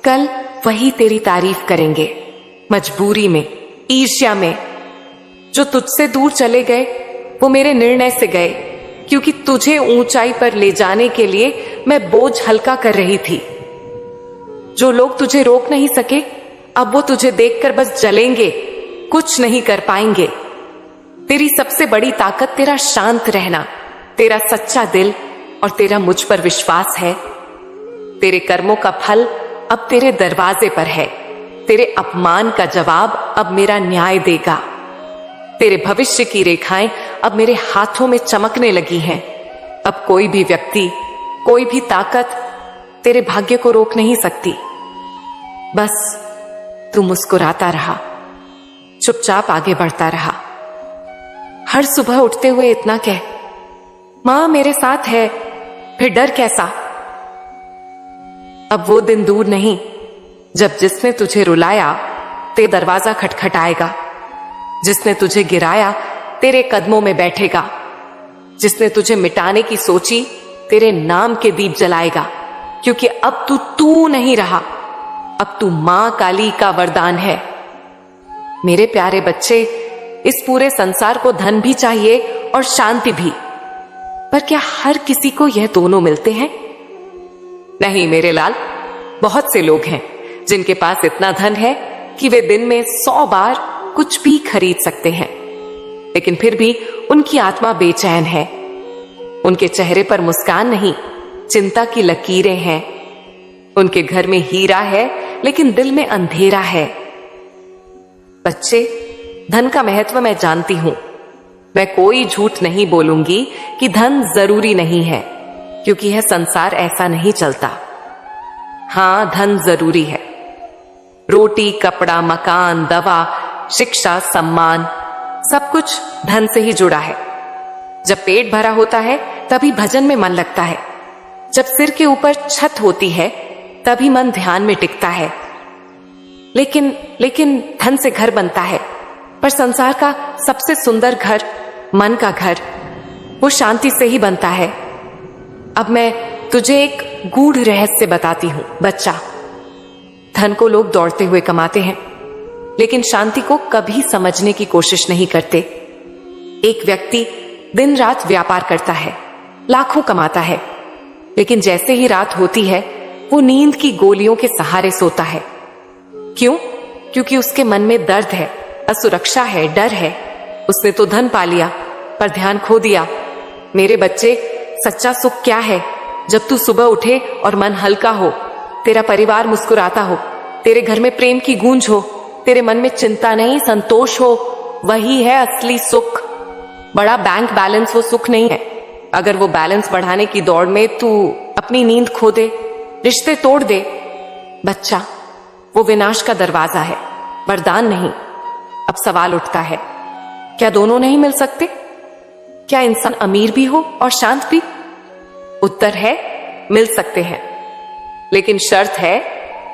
कल वही तेरी तारीफ करेंगे, मजबूरी में, ईर्ष्या में। जो तुझसे दूर चले गए, वो मेरे निर्णय से गए, क्योंकि तुझे ऊंचाई पर ले जाने के लिए मैं बोझ हल्का कर रही थी। जो लोग तुझे रोक नहीं सके, अब वो तुझे देखकर बस जलेंगे, कुछ नहीं कर पाएंगे। तेरी सबसे बड़ी ताकत तेरा शांत रहना, तेरा सच्चा दिल और तेरा मुझ पर विश्वास है। तेरे कर्मों का फल अब तेरे दरवाजे पर है। तेरे अपमान का जवाब अब मेरा न्याय देगा। तेरे भविष्य की रेखाएं अब मेरे हाथों में चमकने लगी हैं। अब कोई भी व्यक्ति, कोई भी ताकत तेरे भाग्य को रोक नहीं सकती। बस तू मुस्कुराता रहा, चुपचाप आगे बढ़ता रहा। हर सुबह उठते हुए इतना कह, मां मेरे साथ है, फिर डर कैसा। अब वो दिन दूर नहीं जब जिसने तुझे रुलाया तेरे दरवाजा खटखटाएगा। जिसने तुझे गिराया तेरे कदमों में बैठेगा। जिसने तुझे मिटाने की सोची तेरे नाम के दीप जलाएगा, क्योंकि अब तू नहीं रहा, अब तू मां काली का वरदान है। मेरे प्यारे बच्चे, इस पूरे संसार को धन भी चाहिए और शांति भी, पर क्या हर किसी को यह दोनों मिलते हैं? नहीं मेरे लाल, बहुत से लोग हैं जिनके पास इतना धन है कि वे दिन में 100 बार कुछ भी खरीद सकते हैं, लेकिन फिर भी उनकी आत्मा बेचैन है। उनके चेहरे पर मुस्कान नहीं, चिंता की लकीरें हैं। उनके घर में हीरा है, लेकिन दिल में अंधेरा है। बच्चे, धन का महत्व मैं जानती हूं। मैं कोई झूठ नहीं बोलूंगी कि धन जरूरी नहीं है, क्योंकि यह संसार ऐसा नहीं चलता। हां, धन जरूरी है। रोटी, कपड़ा, मकान, दवा, शिक्षा, सम्मान, सब कुछ धन से ही जुड़ा है। जब पेट भरा होता है तभी भजन में मन लगता है। जब सिर के ऊपर छत होती है तभी मन ध्यान में टिकता है। लेकिन धन से घर बनता है, पर संसार का सबसे सुंदर घर, मन का घर, वो शांति से ही बनता है। अब मैं तुझे एक गूढ़ रहस्य बताती हूं बच्चा। धन को लोग दौड़ते हुए कमाते हैं, लेकिन शांति को कभी समझने की कोशिश नहीं करते। एक व्यक्ति दिन रात व्यापार करता है, लाखों कमाता है, लेकिन जैसे ही रात होती है वो नींद की गोलियों के सहारे सोता है। क्यों? क्योंकि उसके मन में दर्द है, असुरक्षा है, डर है। उसने तो धन पा लिया, पर ध्यान खो दिया। मेरे बच्चे, सच्चा सुख क्या है? जब तू सुबह उठे और मन हल्का हो, तेरा परिवार मुस्कुराता हो, तेरे घर में प्रेम की गूंज हो, तेरे मन में चिंता नहीं, संतोष हो, वही है असली सुख। बड़ा बैंक बैलेंस वो सुख नहीं है। अगर वो बैलेंस बढ़ाने की दौड़ में तू अपनी नींद खो दे, रिश्ते तोड़ दे, बच्चा, वो विनाश का दरवाजा है, वरदान नहीं। अब सवाल उठता है, क्या दोनों नहीं मिल सकते? क्या इंसान अमीर भी हो और शांत भी? उत्तर है, मिल सकते हैं, लेकिन शर्त है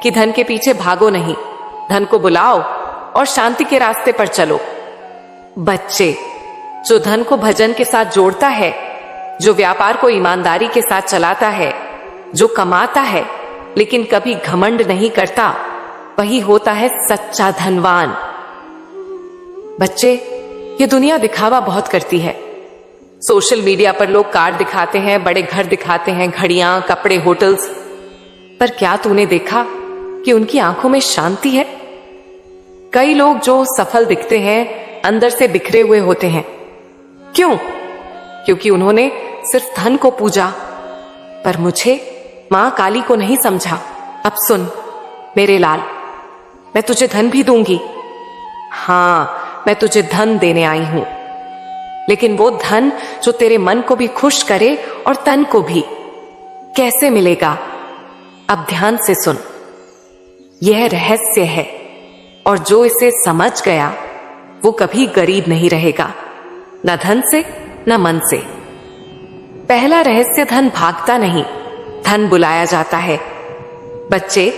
कि धन के पीछे भागो नहीं, धन को बुलाओ और शांति के रास्ते पर चलो। बच्चे, जो धन को भजन के साथ जोड़ता है, जो व्यापार को ईमानदारी के साथ चलाता है, जो कमाता है लेकिन कभी घमंड नहीं करता, वही होता है सच्चा धनवान। बच्चे, ये दुनिया दिखावा बहुत करती है। सोशल मीडिया पर लोग कार दिखाते हैं, बड़े घर दिखाते हैं, घड़ियां, कपड़े, होटल्स, पर क्या तूने देखा कि उनकी आंखों में शांति है? कई लोग जो सफल दिखते हैं, अंदर से बिखरे हुए होते हैं। क्यों? क्योंकि उन्होंने सिर्फ धन को पूजा, पर मुझे, मां काली को नहीं समझा। अब सुन मेरे लाल, मैं तुझे धन भी दूंगी। हां, मैं तुझे धन देने आई हूं, लेकिन वो धन जो तेरे मन को भी खुश करे और तन को भी। कैसे मिलेगा? अब ध्यान से सुन, यह रहस्य है, और जो इसे समझ गया वो कभी गरीब नहीं रहेगा, न धन से न मन से। पहला रहस्य, धन भागता नहीं, धन बुलाया जाता है। बच्चे,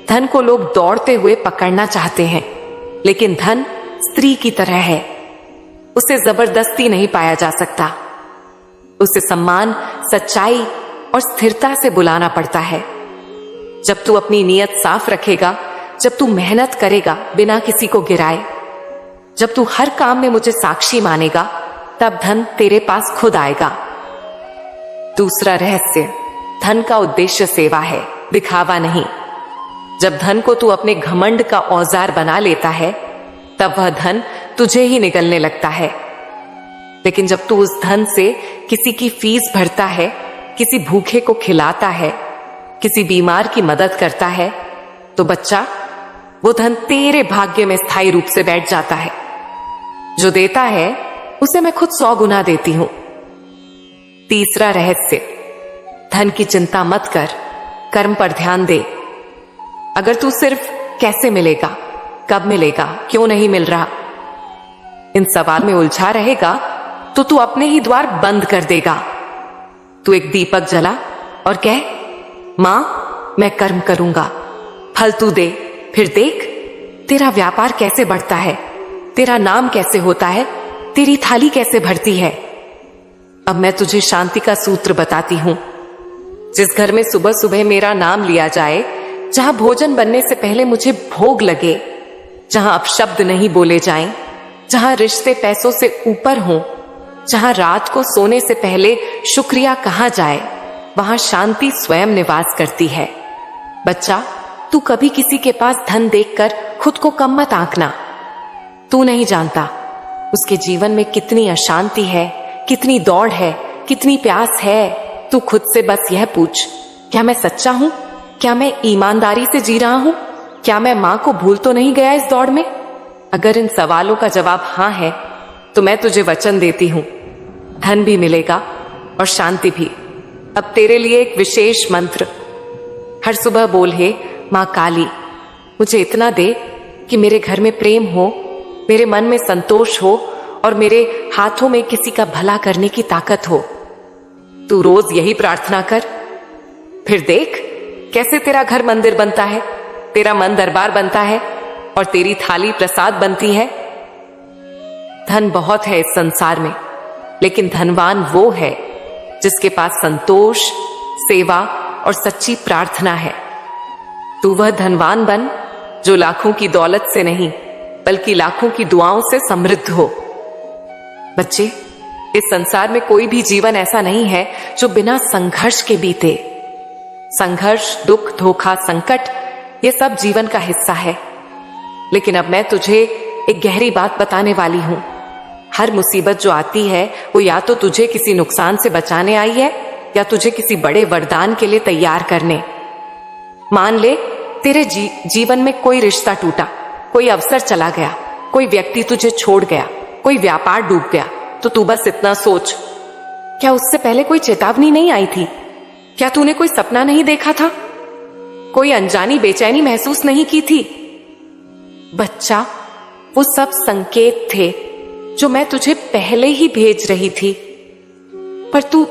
धन को लोग दौड़ते हुए पकड़ना चाहते हैं, लेकिन धन स्त्री की तरह है, उसे जबरदस्ती नहीं पाया जा सकता। उसे सम्मान, सच्चाई और स्थिरता से बुलाना पड़ता है। जब तू अपनी नीयत साफ रखेगा, जब तू मेहनत करेगा बिना किसी को गिराए, जब तू हर काम में मुझे साक्षी मानेगा, तब धन तेरे पास खुद आएगा। दूसरा रहस्य, धन का उद्देश्य सेवा है, दिखावा नहीं। जब धन को तू अपने घमंड का औजार बना लेता है, तब वह धन तुझे ही निगलने लगता है। लेकिन जब तू उस धन से किसी की फीस भरता है, किसी भूखे को खिलाता है, किसी बीमार की मदद करता है, तो बच्चा, वो धन तेरे भाग्य में स्थायी रूप से बैठ जाता है। जो देता है उसे मैं खुद 100 गुना देती हूं। तीसरा रहस्य, धन की चिंता मत कर, कर्म पर ध्यान दे। अगर तू सिर्फ कैसे मिलेगा, कब मिलेगा, क्यों नहीं मिल रहा, इन सवाल में उलझा रहेगा, तो तू अपने ही द्वार बंद कर देगा। तू एक दीपक जला और कह, मां, मैं कर्म करूंगा, फल तू दे, फिर देख तेरा व्यापार कैसे बढ़ता है, तेरा नाम कैसे होता है, तेरी थाली कैसे भरती है। अब मैं तुझे शांति का सूत्र बताती हूं। जिस घर में सुबह सुबह मेरा नाम लिया जाए, जहां भोजन बनने से पहले मुझे भोग लगे, जहां अपशब्द नहीं बोले जाएं, जहां रिश्ते पैसों से ऊपर हों, जहां रात को सोने से पहले शुक्रिया कहा जाए, वहां शांति स्वयं निवास करती है। बच्चा, तू कभी किसी के पास धन देखकर खुद को कम मत आंकना। तू नहीं जानता उसके जीवन में कितनी अशांति है, कितनी दौड़ है, कितनी प्यास है। तू खुद से बस यह पूछ, क्या मैं सच्चा हूं? क्या मैं ईमानदारी से जी रहा हूं? क्या मैं मां को भूल तो नहीं गया इस दौड़ में? अगर इन सवालों का जवाब हां है तो मैं तुझे वचन देती हूं, धन भी मिलेगा और शांति भी। अब तेरे लिए एक विशेष मंत्र। हर सुबह बोल, हे मां काली, मुझे इतना दे कि मेरे घर में प्रेम हो, मेरे मन में संतोष हो और मेरे हाथों में किसी का भला करने की ताकत हो। तू रोज यही प्रार्थना कर, फिर देख कैसे तेरा घर मंदिर बनता है, तेरा मन दरबार बनता है और तेरी थाली प्रसाद बनती है। धन बहुत है इस संसार में, लेकिन धनवान वो है जिसके पास संतोष, सेवा और सच्ची प्रार्थना है। तू वह धनवान बन जो लाखों की दौलत से नहीं बल्कि लाखों की दुआओं से समृद्ध हो। बच्चे, इस संसार में कोई भी जीवन ऐसा नहीं है जो बिना संघर्ष के बीते। संघर्ष, दुख, धोखा, संकट, ये सब जीवन का हिस्सा है। लेकिन अब मैं तुझे एक गहरी बात बताने वाली हूं। हर मुसीबत जो आती है वो या तो तुझे किसी नुकसान से बचाने आई है या तुझे किसी बड़े वरदान के लिए तैयार करने। मान ले तेरे जीवन में कोई रिश्ता टूटा, कोई अवसर चला गया, कोई व्यक्ति तुझे छोड़ गया, कोई व्यापार डूब गया, तो तू बस इतना सोच, क्या उससे पहले कोई चेतावनी नहीं आई थी? क्या तूने कोई सपना नहीं देखा था? कोई अनजानी बेचैनी महसूस नहीं की थी? बच्चा, वो सब संकेत थे जो मैं तुझे पहले ही भेज रही थी, पर तू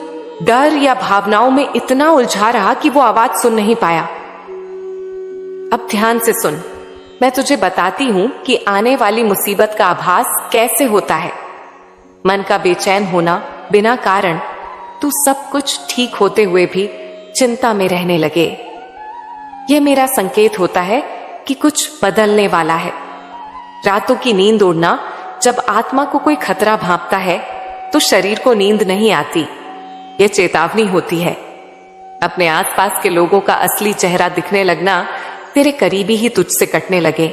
डर या भावनाओं में इतना उलझा रहा कि वो आवाज सुन नहीं पाया। अब ध्यान से सुन, मैं तुझे बताती हूं कि आने वाली मुसीबत का आभास कैसे होता है। मन का बेचैन होना बिना कारण, तू सब कुछ ठीक होते हुए भी चिंता में रहने लगे, यह मेरा संकेत होता है कि कुछ बदलने वाला है। रातों की नींद उड़ना, जब आत्मा को कोई खतरा भांपता है तो शरीर को नींद नहीं आती, यह चेतावनी होती है। अपने आसपास के लोगों का असली चेहरा दिखने लगना, तेरे करीबी ही तुझसे कटने लगे,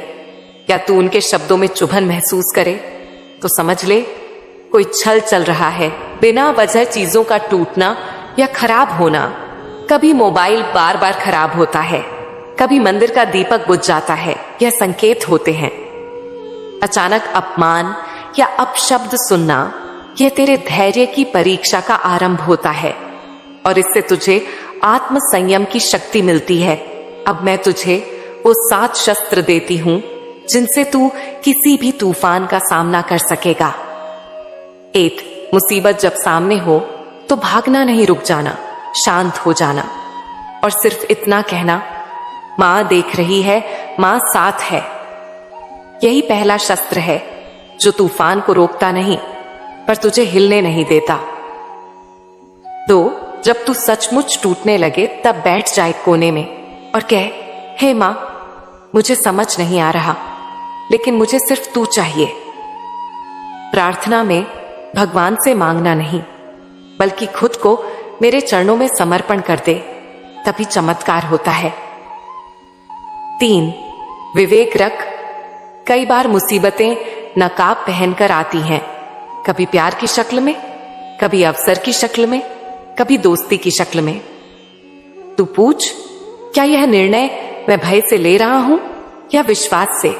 या तू उनके शब्दों में चुभन महसूस करे तो समझ ले कोई छल चल रहा है। बिना वजह चीजों का टूटना या खराब होना, कभी मोबाइल बार बार खराब होता है, कभी मंदिर का दीपक बुझ जाता है, यह संकेत होते हैं। अचानक अपमान या अपशब्द सुनना, यह तेरे धैर्य की परीक्षा का आरंभ होता है और इससे तुझे आत्म संयम की शक्ति मिलती है। अब मैं तुझे वो 7 शस्त्र देती हूं जिनसे तू किसी भी तूफान का सामना कर सकेगा। 1, मुसीबत जब सामने हो तो भागना नहीं, रुक जाना, शांत हो जाना और सिर्फ इतना कहना, मां देख रही है, मां साथ है। यही पहला शस्त्र है जो तूफान को रोकता नहीं पर तुझे हिलने नहीं देता। 2, जब तू सचमुच टूटने लगे तब बैठ जाए कोने में और कह, हे मां, मुझे समझ नहीं आ रहा, लेकिन मुझे सिर्फ तू चाहिए। प्रार्थना में भगवान से मांगना नहीं बल्कि खुद को मेरे चरणों में समर्पण कर दे, तभी चमत्कार होता है। 3, विवेक रख। कई बार मुसीबतें नकाब पहनकर आती हैं, कभी प्यार की शक्ल में, कभी अवसर की शक्ल में, कभी दोस्ती की शक्ल में। तू पूछ, क्या यह निर्णय मैं भय से ले रहा हूं या विश्वास से?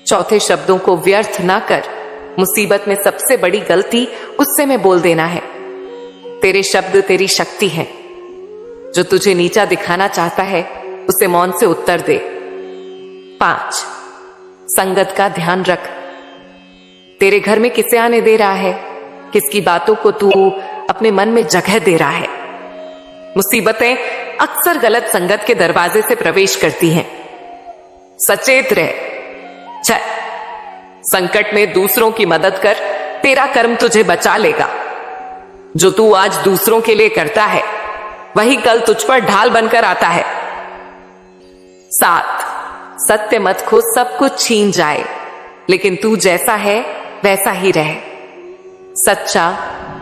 चौथे शब्दों को व्यर्थ ना कर। मुसीबत में सबसे बड़ी गलती गुस्से में बोल देना है। तेरे शब्द तेरी शक्ति है। जो तुझे नीचा दिखाना चाहता है उसे मौन से उत्तर दे। 5, संगत का ध्यान रख। तेरे घर में किसे आने दे रहा है, किसकी बातों को तू अपने मन में जगह दे रहा है। मुसीबतें अक्सर गलत संगत के दरवाजे से प्रवेश करती हैं। सचेत रह। 6, संकट में दूसरों की मदद कर, तेरा कर्म तुझे बचा लेगा। जो तू आज दूसरों के लिए करता है वही कल तुझ पर ढाल बनकर आता है। 7, सत्य मत खो, सब कुछ छीन जाए, लेकिन तू जैसा है वैसा ही रहे, सच्चा,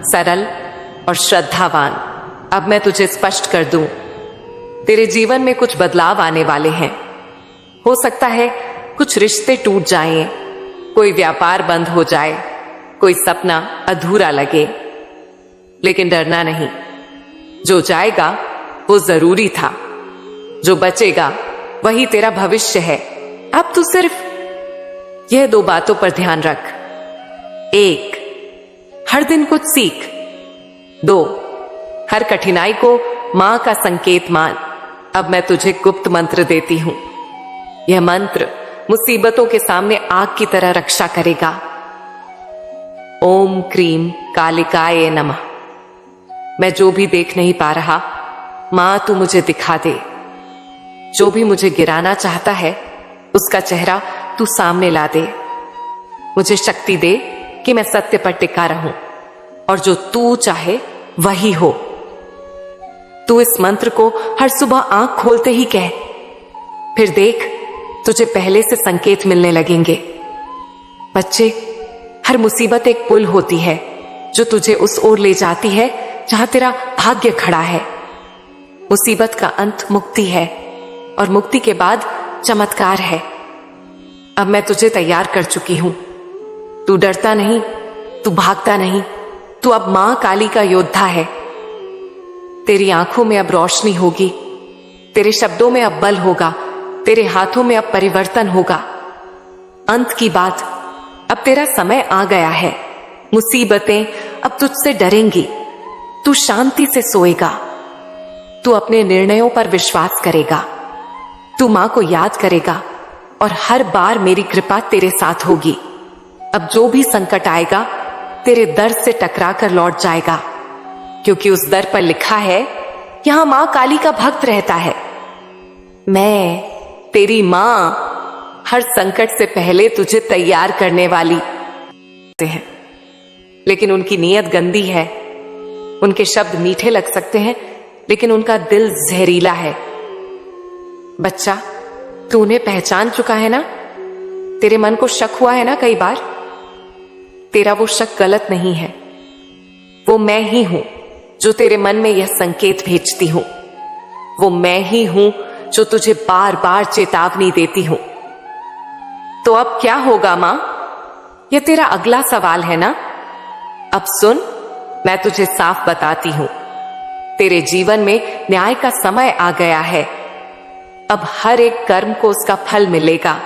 सरल और श्रद्धावान। अब मैं तुझे स्पष्ट कर दूं, तेरे जीवन में कुछ बदलाव आने वाले हैं। हो सकता है कुछ रिश्ते टूट जाएं, कोई व्यापार बंद हो जाए, कोई सपना अधूरा लगे, लेकिन डरना नहीं। जो जाएगा वो जरूरी था, जो बचेगा वही तेरा भविष्य है। अब तू सिर्फ यह 2 बातों पर ध्यान रख। 1, हर दिन कुछ सीख। 2, हर कठिनाई को मां का संकेत मान। अब मैं तुझे गुप्त मंत्र देती हूं। यह मंत्र मुसीबतों के सामने आग की तरह रक्षा करेगा। ओम क्रीम कालिकाय नमः। मैं जो भी देख नहीं पा रहा, मां तू मुझे दिखा दे। जो भी मुझे गिराना चाहता है, उसका चेहरा तू सामने ला दे। मुझे शक्ति दे कि मैं सत्य पर टिका रहूं और जो तू चाहे वही हो। तू इस मंत्र को हर सुबह आंख खोलते ही कह, फिर देख तुझे पहले से संकेत मिलने लगेंगे। बच्चे, हर मुसीबत एक पुल होती है जो तुझे उस ओर ले जाती है जहां तेरा भाग्य खड़ा है। मुसीबत का अंत मुक्ति है और मुक्ति के बाद चमत्कार है। अब मैं तुझे तैयार कर चुकी हूं। तू डरता नहीं, तू भागता नहीं, तू अब मां काली का योद्धा है। तेरी आंखों में अब रोशनी होगी, तेरे शब्दों में अब बल होगा, तेरे हाथों में अब परिवर्तन होगा। अंत की बात, अब तेरा समय आ गया है। मुसीबतें अब तुझसे डरेंगी। तू शांति से सोएगा। तू अपने निर्णयों पर विश्वास करेगा। तू मां को याद करेगा और हर बार मेरी कृपा तेरे साथ होगी। अब जो भी संकट आएगा, तेरे दर से टकरा कर लौट जाएगा, क्योंकि उस दर पर लिखा है, यहां मां काली का भक्त रहता है। मैं तेरी मां हर संकट से पहले तुझे तैयार करने वाली है। लेकिन उनकी नीयत गंदी है। उनके शब्द मीठे लग सकते हैं, लेकिन उनका दिल जहरीला है। बच्चा, तू उन्हें पहचान चुका है ना? तेरे मन को शक हुआ है ना कई बार? तेरा वो शक गलत नहीं है। वो मैं ही हूं जो तेरे मन में यह संकेत भेजती हूं। वो मैं ही हूं जो तुझे बार बार चेतावनी देती हूं। तो अब क्या होगा मां? यह तेरा अगला सवाल है ना? अब सुन, मैं तुझे साफ बताती हूं। तेरे जीवन में न्याय का समय आ गया है। अब हर एक कर्म को उसका फल मिलेगा।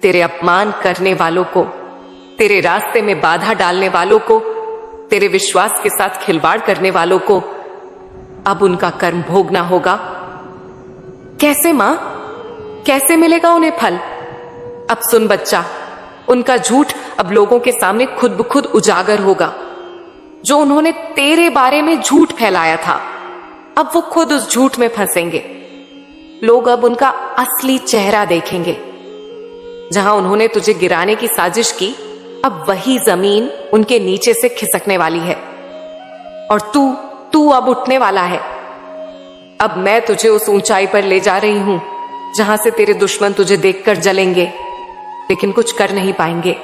तेरे अपमान करने वालों को, तेरे रास्ते में बाधा डालने वालों को, तेरे विश्वास के साथ खिलवाड़ करने वालों को अब उनका कर्म भोगना होगा। कैसे मां? कैसे मिलेगा उन्हें फल? अब सुन बच्चा, उनका झूठ अब लोगों के सामने खुद ब खुद उजागर होगा। जो उन्होंने तेरे बारे में झूठ फैलाया था, अब वो खुद उस झूठ में फंसेंगे। लोग अब उनका असली चेहरा देखेंगे। जहां उन्होंने तुझे गिराने की साजिश की, अब वही जमीन उनके नीचे से खिसकने वाली है और तू अब उठने वाला है। अब मैं तुझे उस ऊंचाई पर ले जा रही हूं जहां से तेरे दुश्मन तुझे देखकर जलेंगे, लेकिन कुछ कर नहीं पाएंगे।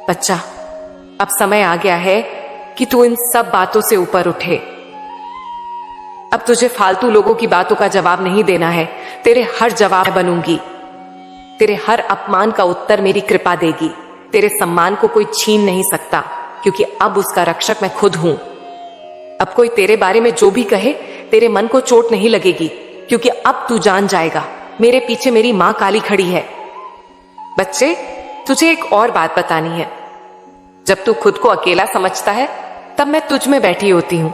बच्चा, अब समय आ गया है कि तू इन सब बातों से ऊपर उठे। अब तुझे फालतू लोगों की बातों का जवाब नहीं देना है। तेरे हर जवाब बनूंगी। तेरे हर अपमान का उत्तर मेरी कृपा देगी। तेरे सम्मान को कोई छीन नहीं सकता, क्योंकि अब उसका रक्षक मैं खुद हूं। अब कोई तेरे बारे में जो भी कहे, तेरे मन को चोट नहीं लगेगी, क्योंकि अब तू जान जाएगा मेरे पीछे मेरी मां काली खड़ी है। बच्चे, तुझे एक और बात बतानी है। जब तू खुद को अकेला समझता है, तब मैं तुझ में बैठी होती हूं।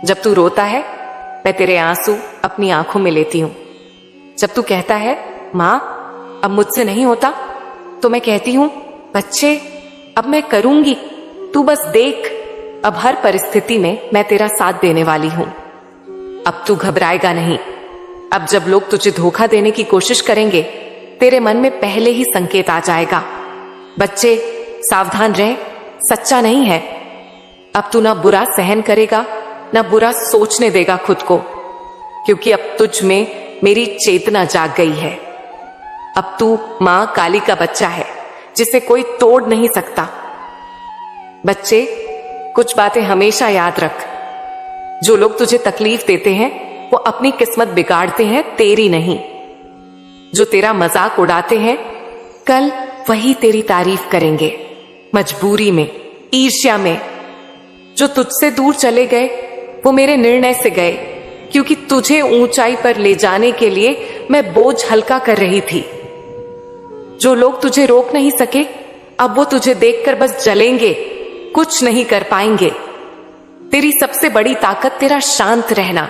जब तू रोता है, मैं तेरे आंसू अपनी आंखों में लेती हूं। जब तू कहता है, मां अब मुझसे नहीं होता, तो मैं कहती हूं, बच्चे अब मैं करूंगी, तू बस देख। अब हर परिस्थिति में मैं तेरा साथ देने वाली हूं। अब तू घबराएगा नहीं। अब जब लोग तुझे धोखा देने की कोशिश करेंगे, तेरे मन में पहले ही संकेत आ जाएगा। बच्चे सावधान रह, सच्चा नहीं है। अब तू ना बुरा सहन करेगा, ना बुरा सोचने देगा खुद को, क्योंकि अब तुझ में मेरी चेतना जाग गई है। अब तू मां काली का बच्चा है, जिसे कोई तोड़ नहीं सकता। बच्चे, कुछ बातें हमेशा याद रख। जो लोग तुझे तकलीफ देते हैं, वो अपनी किस्मत बिगाड़ते हैं, तेरी नहीं। जो तेरा मजाक उड़ाते हैं, कल वही तेरी तारीफ करेंगे, मजबूरी में, ईर्ष्या में। जो तुझसे दूर चले गए वो मेरे निर्णय से गए, क्योंकि तुझे ऊंचाई पर ले जाने के लिए मैं बोझ हल्का कर रही थी। जो लोग तुझे रोक नहीं सके, अब वो तुझे देखकर बस जलेंगे, कुछ नहीं कर पाएंगे। तेरी सबसे बड़ी ताकत तेरा शांत रहना,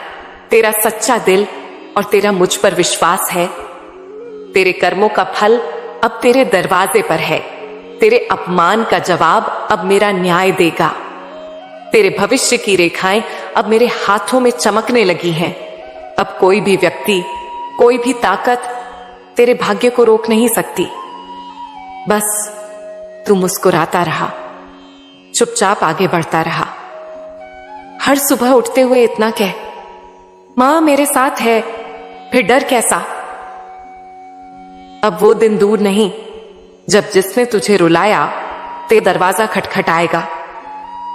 तेरा सच्चा दिल और तेरा मुझ पर विश्वास है। तेरे कर्मों का फल अब तेरे दरवाजे पर है। तेरे अपमान का जवाब अब मेरा न्याय देगा। तेरे भविष्य की रेखाएं अब मेरे हाथों में चमकने लगी हैं। अब कोई भी व्यक्ति, कोई भी ताकत तेरे भाग्य को रोक नहीं सकती। बस तू मुस्कुराता रहा, चुपचाप आगे बढ़ता रहा। हर सुबह उठते हुए इतना कह, मां मेरे साथ है, फिर डर कैसा। अब वो दिन दूर नहीं जब जिसने तुझे रुलाया तेरे दरवाजा खटखटाएगा,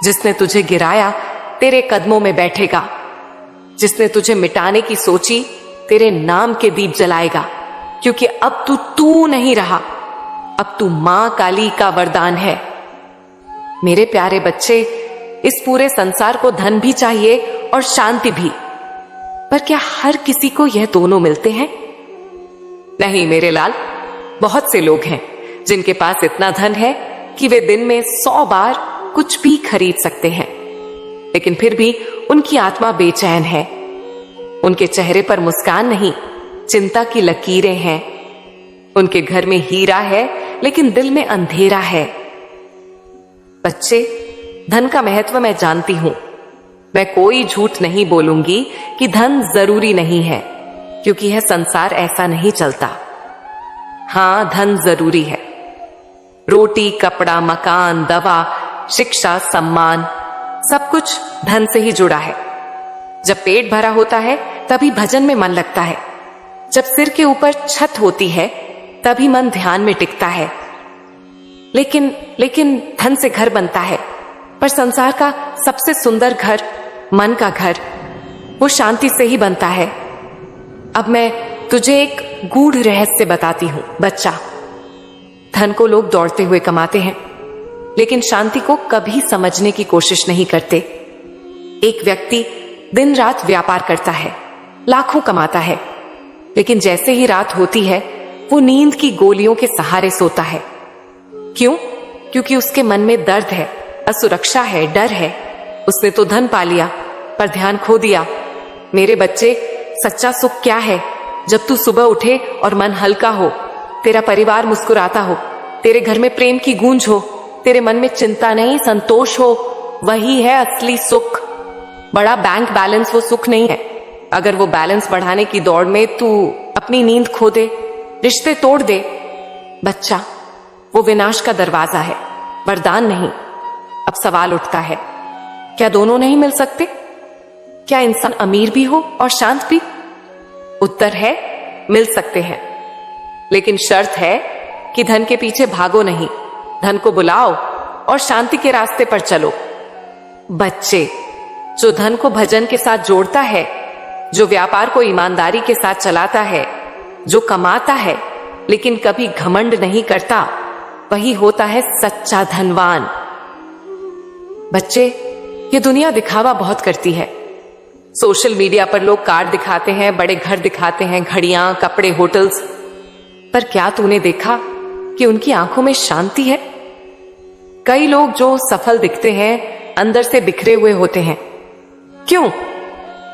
जिसने तुझे गिराया तेरे कदमों में बैठेगा, जिसने तुझे मिटाने की सोची तेरे नाम के दीप जलाएगा। क्योंकि अब तू नहीं रहा, अब तू मां काली का वरदान है। मेरे प्यारे बच्चे, इस पूरे संसार को धन भी चाहिए और शांति भी, पर क्या हर किसी को यह दोनों मिलते हैं? नहीं मेरे लाल, बहुत से लोग हैं जिनके पास इतना धन है कि वे दिन में 100 बार कुछ भी खरीद सकते हैं, लेकिन फिर भी उनकी आत्मा बेचैन है। उनके चेहरे पर मुस्कान नहीं, चिंता की लकीरें हैं। उनके घर में हीरा है लेकिन दिल में अंधेरा है। बच्चे, धन का महत्व मैं जानती हूं। मैं कोई झूठ नहीं बोलूंगी कि धन जरूरी नहीं है, क्योंकि यह संसार ऐसा नहीं चलता। हां, धन जरूरी है। रोटी, कपड़ा, मकान, दवा, शिक्षा, सम्मान, सब कुछ धन से ही जुड़ा है। जब पेट भरा होता है तभी भजन में मन लगता है। जब सिर के ऊपर छत होती है तभी मन ध्यान में टिकता है। लेकिन धन से घर बनता है, पर संसार का सबसे सुंदर घर, मन का घर, वो शांति से ही बनता है। अब मैं तुझे एक गूढ़ रहस्य बताती हूं बच्चा। धन को लोग दौड़ते हुए कमाते हैं, लेकिन शांति को कभी समझने की कोशिश नहीं करते। एक व्यक्ति दिन रात व्यापार करता है, लाखों कमाता है, लेकिन जैसे ही रात होती है वो नींद की गोलियों के सहारे सोता है। क्यों? क्योंकि उसके मन में दर्द है, असुरक्षा है, डर है। उसने तो धन पा लिया पर ध्यान खो दिया। मेरे बच्चे, सच्चा सुख क्या है? जब तू सुबह उठे और मन हल्का हो, तेरा परिवार मुस्कुराता हो, तेरे घर में प्रेम की गूंज हो, तेरे मन में चिंता नहीं संतोष हो, वही है असली सुख। बड़ा बैंक बैलेंस वो सुख नहीं है। अगर वो बैलेंस बढ़ाने की दौड़ में तू अपनी नींद खो दे, रिश्ते तोड़ दे, बच्चा, वो विनाश का दरवाजा है, वरदान नहीं। अब सवाल उठता है, क्या दोनों नहीं मिल सकते? क्या इंसान अमीर भी हो और शांत भी? उत्तर है, मिल सकते हैं, लेकिन शर्त है कि धन के पीछे भागो नहीं, धन को बुलाओ और शांति के रास्ते पर चलो। बच्चे, जो धन को भजन के साथ जोड़ता है, जो व्यापार को ईमानदारी के साथ चलाता है, जो कमाता है लेकिन कभी घमंड नहीं करता, वही होता है सच्चा धनवान। बच्चे, ये दुनिया दिखावा बहुत करती है। सोशल मीडिया पर लोग कार दिखाते हैं, बड़े घर दिखाते हैं, घड़ियां, कपड़े, होटल्स, पर क्या तूने देखा कि उनकी आंखों में शांति है? कई लोग जो सफल दिखते हैं अंदर से बिखरे हुए होते हैं। क्यों?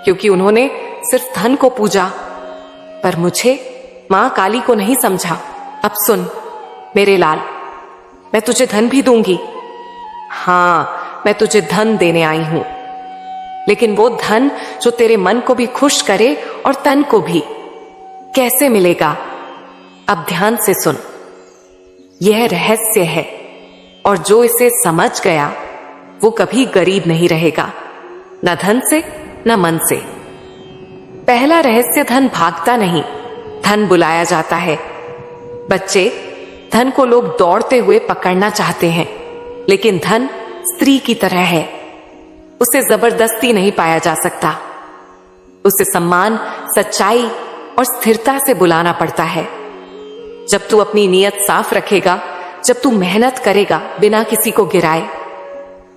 क्योंकि उन्होंने सिर्फ धन को पूजा, पर मुझे, मां काली को नहीं समझा। अब सुन मेरे लाल, मैं तुझे धन भी दूंगी। हां, मैं तुझे धन देने आई हूं, लेकिन वो धन जो तेरे मन को भी खुश करे और तन को भी। कैसे मिलेगा? अब ध्यान से सुन, यह रहस्य है, और जो इसे समझ गया वो कभी गरीब नहीं रहेगा, न धन से न मन से। पहला रहस्य, धन भागता नहीं, धन बुलाया जाता है। बच्चे, धन को लोग दौड़ते हुए पकड़ना चाहते हैं, लेकिन धन स्त्री की तरह है, उसे जबरदस्ती नहीं पाया जा सकता। उसे सम्मान, सच्चाई और स्थिरता से बुलाना पड़ता है। जब तू अपनी नीयत साफ रखेगा, जब तू मेहनत करेगा बिना किसी को गिराए,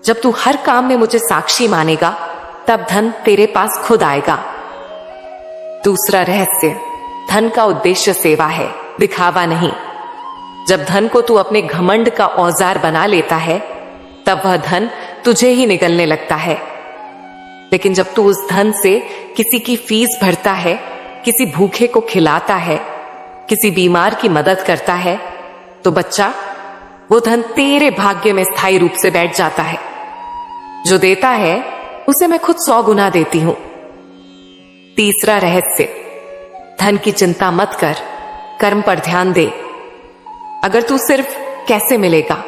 जब तू हर काम में मुझे साक्षी मानेगा, तब धन तेरे पास खुद आएगा। दूसरा रहस्य, धन का उद्देश्य सेवा है, दिखावा नहीं। जब धन को तू अपने घमंड का औजार बना लेता है, तब वह धन तुझे ही निगलने लगता है। लेकिन जब तू उस धन से किसी की फीस भरता है, किसी भूखे को खिलाता है, किसी बीमार की मदद करता है, तो बच्चा, वो धन तेरे भाग्य में स्थायी रूप से बैठ जाता है। जो देता है उसे मैं खुद 100 गुना देती हूं। तीसरा रहस्य, धन की चिंता मत कर, कर्म पर ध्यान दे। अगर तू सिर्फ कैसे मिलेगा,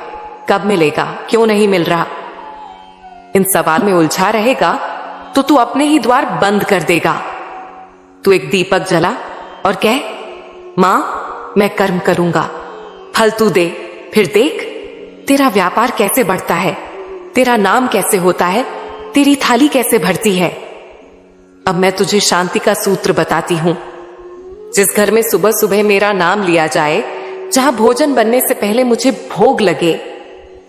कब मिलेगा, क्यों नहीं मिल रहा, इन सवाल में उलझा रहेगा, तो तू अपने ही द्वार बंद कर देगा। तू एक दीपक जला और कह, मां, मैं कर्म करूंगा, फल तू दे। फिर देख तेरा व्यापार कैसे बढ़ता है, तेरा नाम कैसे होता है, तेरी थाली कैसे भरती है। अब मैं तुझे शांति का सूत्र बताती हूं। जिस घर में सुबह सुबह मेरा नाम लिया जाए, जहां भोजन बनने से पहले मुझे भोग लगे,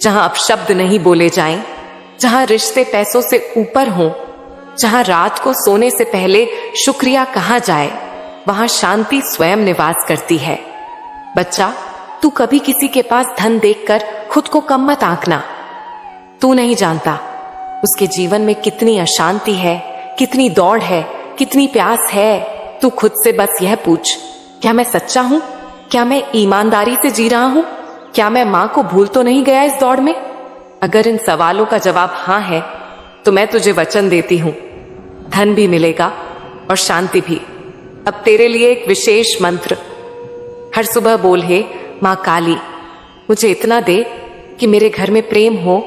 जहां अपशब्द नहीं बोले जाएं, जहां रिश्ते पैसों से ऊपर हों, जहां रात को सोने से पहले शुक्रिया कहा जाए, वहां शांति स्वयं निवास करती है। बच्चा, तू कभी किसी के पास धन देखकर खुद को कम मत आंकना। तू नहीं जानता उसके जीवन में कितनी अशांति है, कितनी दौड़ है, कितनी प्यास है। तू खुद से बस यह पूछ, क्या मैं सच्चा हूं? क्या मैं ईमानदारी से जी रहा हूं? क्या मैं मां को भूल तो नहीं गया इस दौड़ में? अगर इन सवालों का जवाब हां है, तो मैं तुझे वचन देती हूं, धन भी मिलेगा और शांति भी। अब तेरे लिए एक विशेष मंत्र। हर सुबह बोल, हे मां काली, मुझे इतना दे कि मेरे घर में प्रेम हो,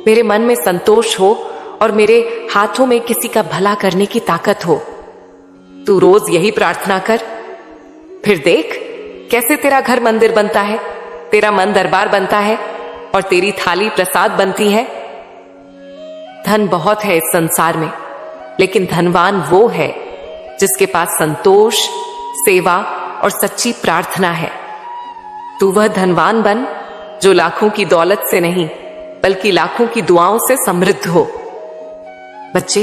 मेरे मन में संतोष हो और मेरे हाथों में किसी का भला करने की ताकत हो। तू रोज यही प्रार्थना कर, फिर देख कैसे तेरा घर मंदिर बनता है, तेरा मन दरबार बनता है और तेरी थाली प्रसाद बनती है। धन बहुत है इस संसार में, लेकिन धनवान वो है जिसके पास संतोष, सेवा और सच्ची प्रार्थना है। तू वह धनवान बन जो लाखों की दौलत से नहीं, बल्कि लाखों की दुआओं से समृद्ध हो। बच्चे,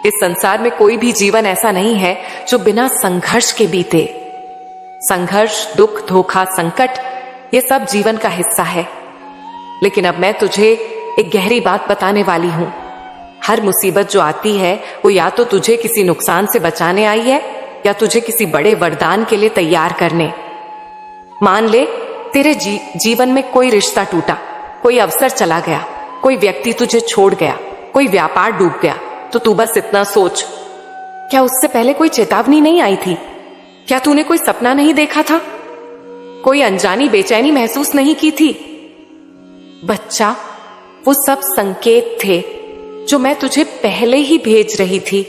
इस संसार में कोई भी जीवन ऐसा नहीं है जो बिना संघर्ष के बीते। संघर्ष, दुख, धोखा, संकट, ये सब जीवन का हिस्सा है। लेकिन अब मैं तुझे एक गहरी बात बताने वाली हूं। हर मुसीबत जो आती है, वो या तो तुझे किसी नुकसान से बचाने आई है, या तुझे किसी बड़े वरदान के लिए तैयार करने। मान ले तेरे जीवन में कोई रिश्ता टूटा, कोई अवसर चला गया, कोई व्यक्ति तुझे छोड़ गया, कोई व्यापार डूब गया, तो तू बस इतना सोच, क्या उससे पहले कोई चेतावनी नहीं आई थी? क्या तूने कोई सपना नहीं देखा था? कोई अनजानी बेचैनी महसूस नहीं की थी? बच्चा, वो सब संकेत थे जो मैं तुझे पहले ही भेज रही थी,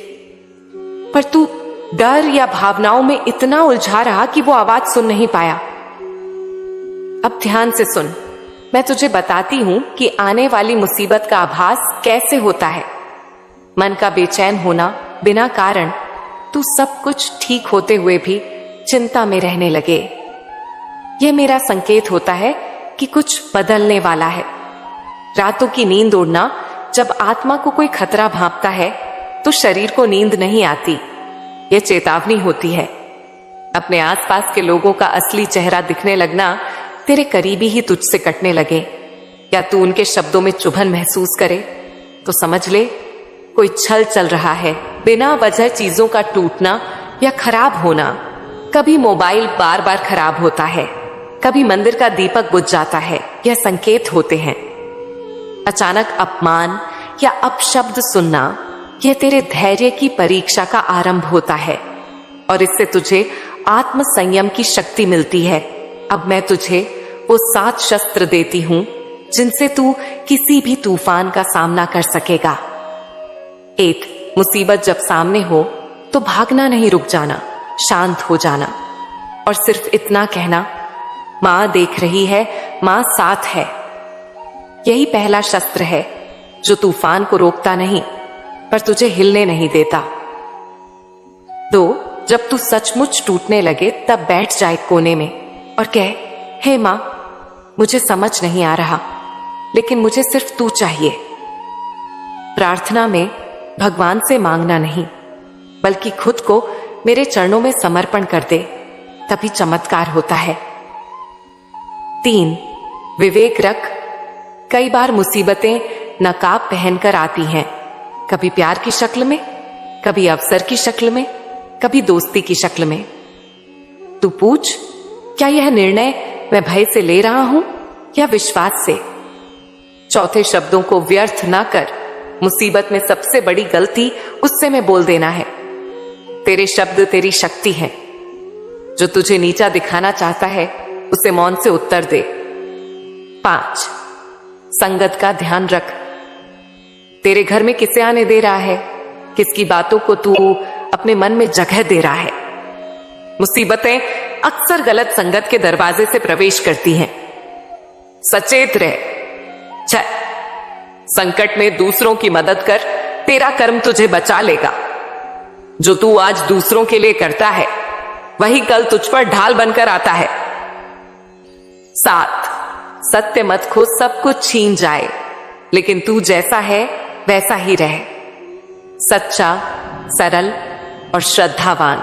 पर तू डर या भावनाओं में इतना उलझा रहा कि वो आवाज सुन नहीं पाया। अब ध्यान से सुन, मैं तुझे बताती हूं कि आने वाली मुसीबत का आभास कैसे होता है। मन का बेचैन होना बिना कारण, तू सब कुछ ठीक होते हुए भी चिंता में रहने लगे, यह मेरा संकेत होता है कि कुछ बदलने वाला है। रातों की नींद उड़ना, जब आत्मा को कोई खतरा भांपता है तो शरीर को नींद नहीं आती, यह चेतावनी होती है। अपने आसपास के लोगों का असली चेहरा दिखने लगना तेरे करीबी ही तुझसे कटने लगे, या तू उनके शब्दों में चुभन महसूस करे, तो समझ ले कोई छल चल रहा है। बिना वजह चीजों का टूटना या खराब होना, कभी मोबाइल बार बार खराब होता है, कभी मंदिर का दीपक बुझ जाता है, यह संकेत होते हैं। अचानक अपमान या अपशब्द सुनना, यह तेरे धैर्य की परीक्षा का आरंभ होता है और इससे तुझे आत्म संयम की शक्ति मिलती है। अब मैं तुझे वो 7 शस्त्र देती हूं जिनसे तू किसी भी तूफान का सामना कर सकेगा। 1, मुसीबत जब सामने हो तो भागना नहीं, रुक जाना, शांत हो जाना और सिर्फ इतना कहना, मां देख रही है, मां साथ है। यही पहला शस्त्र है जो तूफान को रोकता नहीं, पर तुझे हिलने नहीं देता। जब तू सचमुच टूटने लगे तब बैठ जाए कोने में और कह, हे मां, मुझे समझ नहीं आ रहा, लेकिन मुझे सिर्फ तू चाहिए। प्रार्थना में भगवान से मांगना नहीं, बल्कि खुद को मेरे चरणों में समर्पण कर दे, तभी चमत्कार होता है। 3. विवेक रख। कई बार मुसीबतें नकाब पहनकर आती हैं, कभी प्यार की शक्ल में, कभी अवसर की शक्ल में, कभी दोस्ती की शक्ल में। तू पूछ, क्या यह निर्णय मैं भय से ले रहा हूं या विश्वास से? चौथे शब्दों को व्यर्थ ना कर। मुसीबत में सबसे बड़ी गलती उससे में बोल देना है। तेरे शब्द तेरी शक्ति है। जो तुझे नीचा दिखाना चाहता है उसे मौन से उत्तर दे। 5. संगत का ध्यान रख। तेरे घर में किसे आने दे रहा है, किसकी बातों को तू अपने मन में जगह दे रहा है। मुसीबतें अक्सर गलत संगत के दरवाजे से प्रवेश करती हैं। सचेत रह। 6. संकट में दूसरों की मदद कर, तेरा कर्म तुझे बचा लेगा। जो तू आज दूसरों के लिए करता है वही कल तुझ पर ढाल बनकर आता है। 7. सत्य मत खो, सब कुछ छीन जाए, लेकिन तू जैसा है वैसा ही रहे। सच्चा, सरल और श्रद्धावान।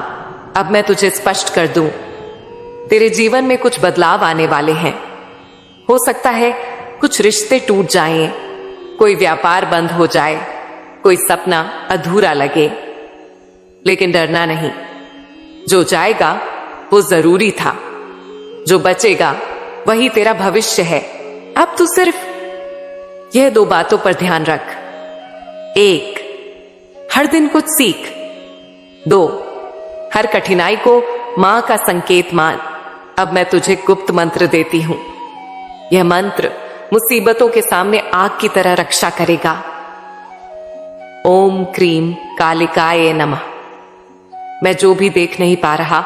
अब मैं तुझे स्पष्ट कर दूं, तेरे जीवन में कुछ बदलाव आने वाले हैं। हो सकता है कुछ रिश्ते टूट जाएं, कोई व्यापार बंद हो जाए, कोई सपना अधूरा लगे, लेकिन डरना नहीं। जो जाएगा वो जरूरी था, जो बचेगा वही तेरा भविष्य है। अब तू सिर्फ यह 2 बातों पर ध्यान रख। 1. हर दिन कुछ सीख। 2. हर कठिनाई को मां का संकेत मान। अब मैं तुझे गुप्त मंत्र देती हूं। यह मंत्र मुसीबतों के सामने आग की तरह रक्षा करेगा। ओम क्रीम कालिकाय नमः। मैं जो भी देख नहीं पा रहा,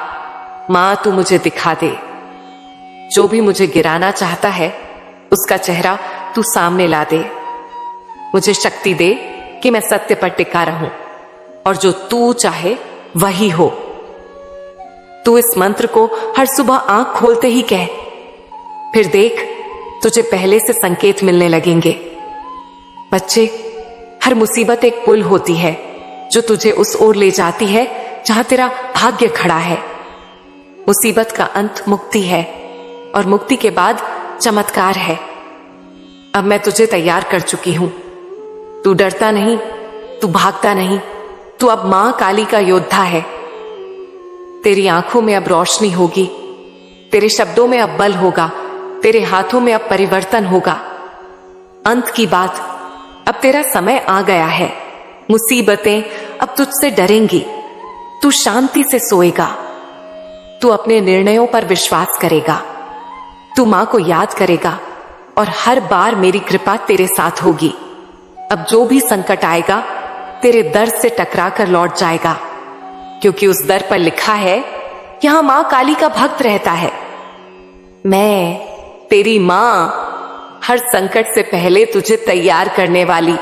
मां तू मुझे दिखा दे। जो भी मुझे गिराना चाहता है उसका चेहरा तू सामने ला दे। मुझे शक्ति दे कि मैं सत्य पर टिका रहूं और जो तू चाहे वही हो। तू इस मंत्र को हर सुबह आंख खोलते ही कह, फिर देख तुझे पहले से संकेत मिलने लगेंगे। बच्चे, हर मुसीबत एक पुल होती है जो तुझे उस ओर ले जाती है जहां तेरा भाग्य खड़ा है। मुसीबत का अंत मुक्ति है और मुक्ति के बाद चमत्कार है। अब मैं तुझे तैयार कर चुकी हूं। तू डरता नहीं, तू भागता नहीं, तू अब मां काली का योद्धा है। तेरी आंखों में अब रोशनी होगी, तेरे शब्दों में अब बल होगा, तेरे हाथों में अब परिवर्तन होगा। अंत की बात, अब तेरा समय आ गया है। मुसीबतें अब तुझसे डरेंगी, तू शांति से सोएगा, तू अपने निर्णयों पर विश्वास करेगा, तू मां को याद करेगा और हर बार मेरी कृपा तेरे साथ होगी। अब जो भी संकट आएगा तेरे दर से टकरा कर लौट जाएगा, क्योंकि उस दर पर लिखा है, यहां मां काली का भक्त रहता है। मैं तेरी मां हर संकट से पहले तुझे तैयार करने वाली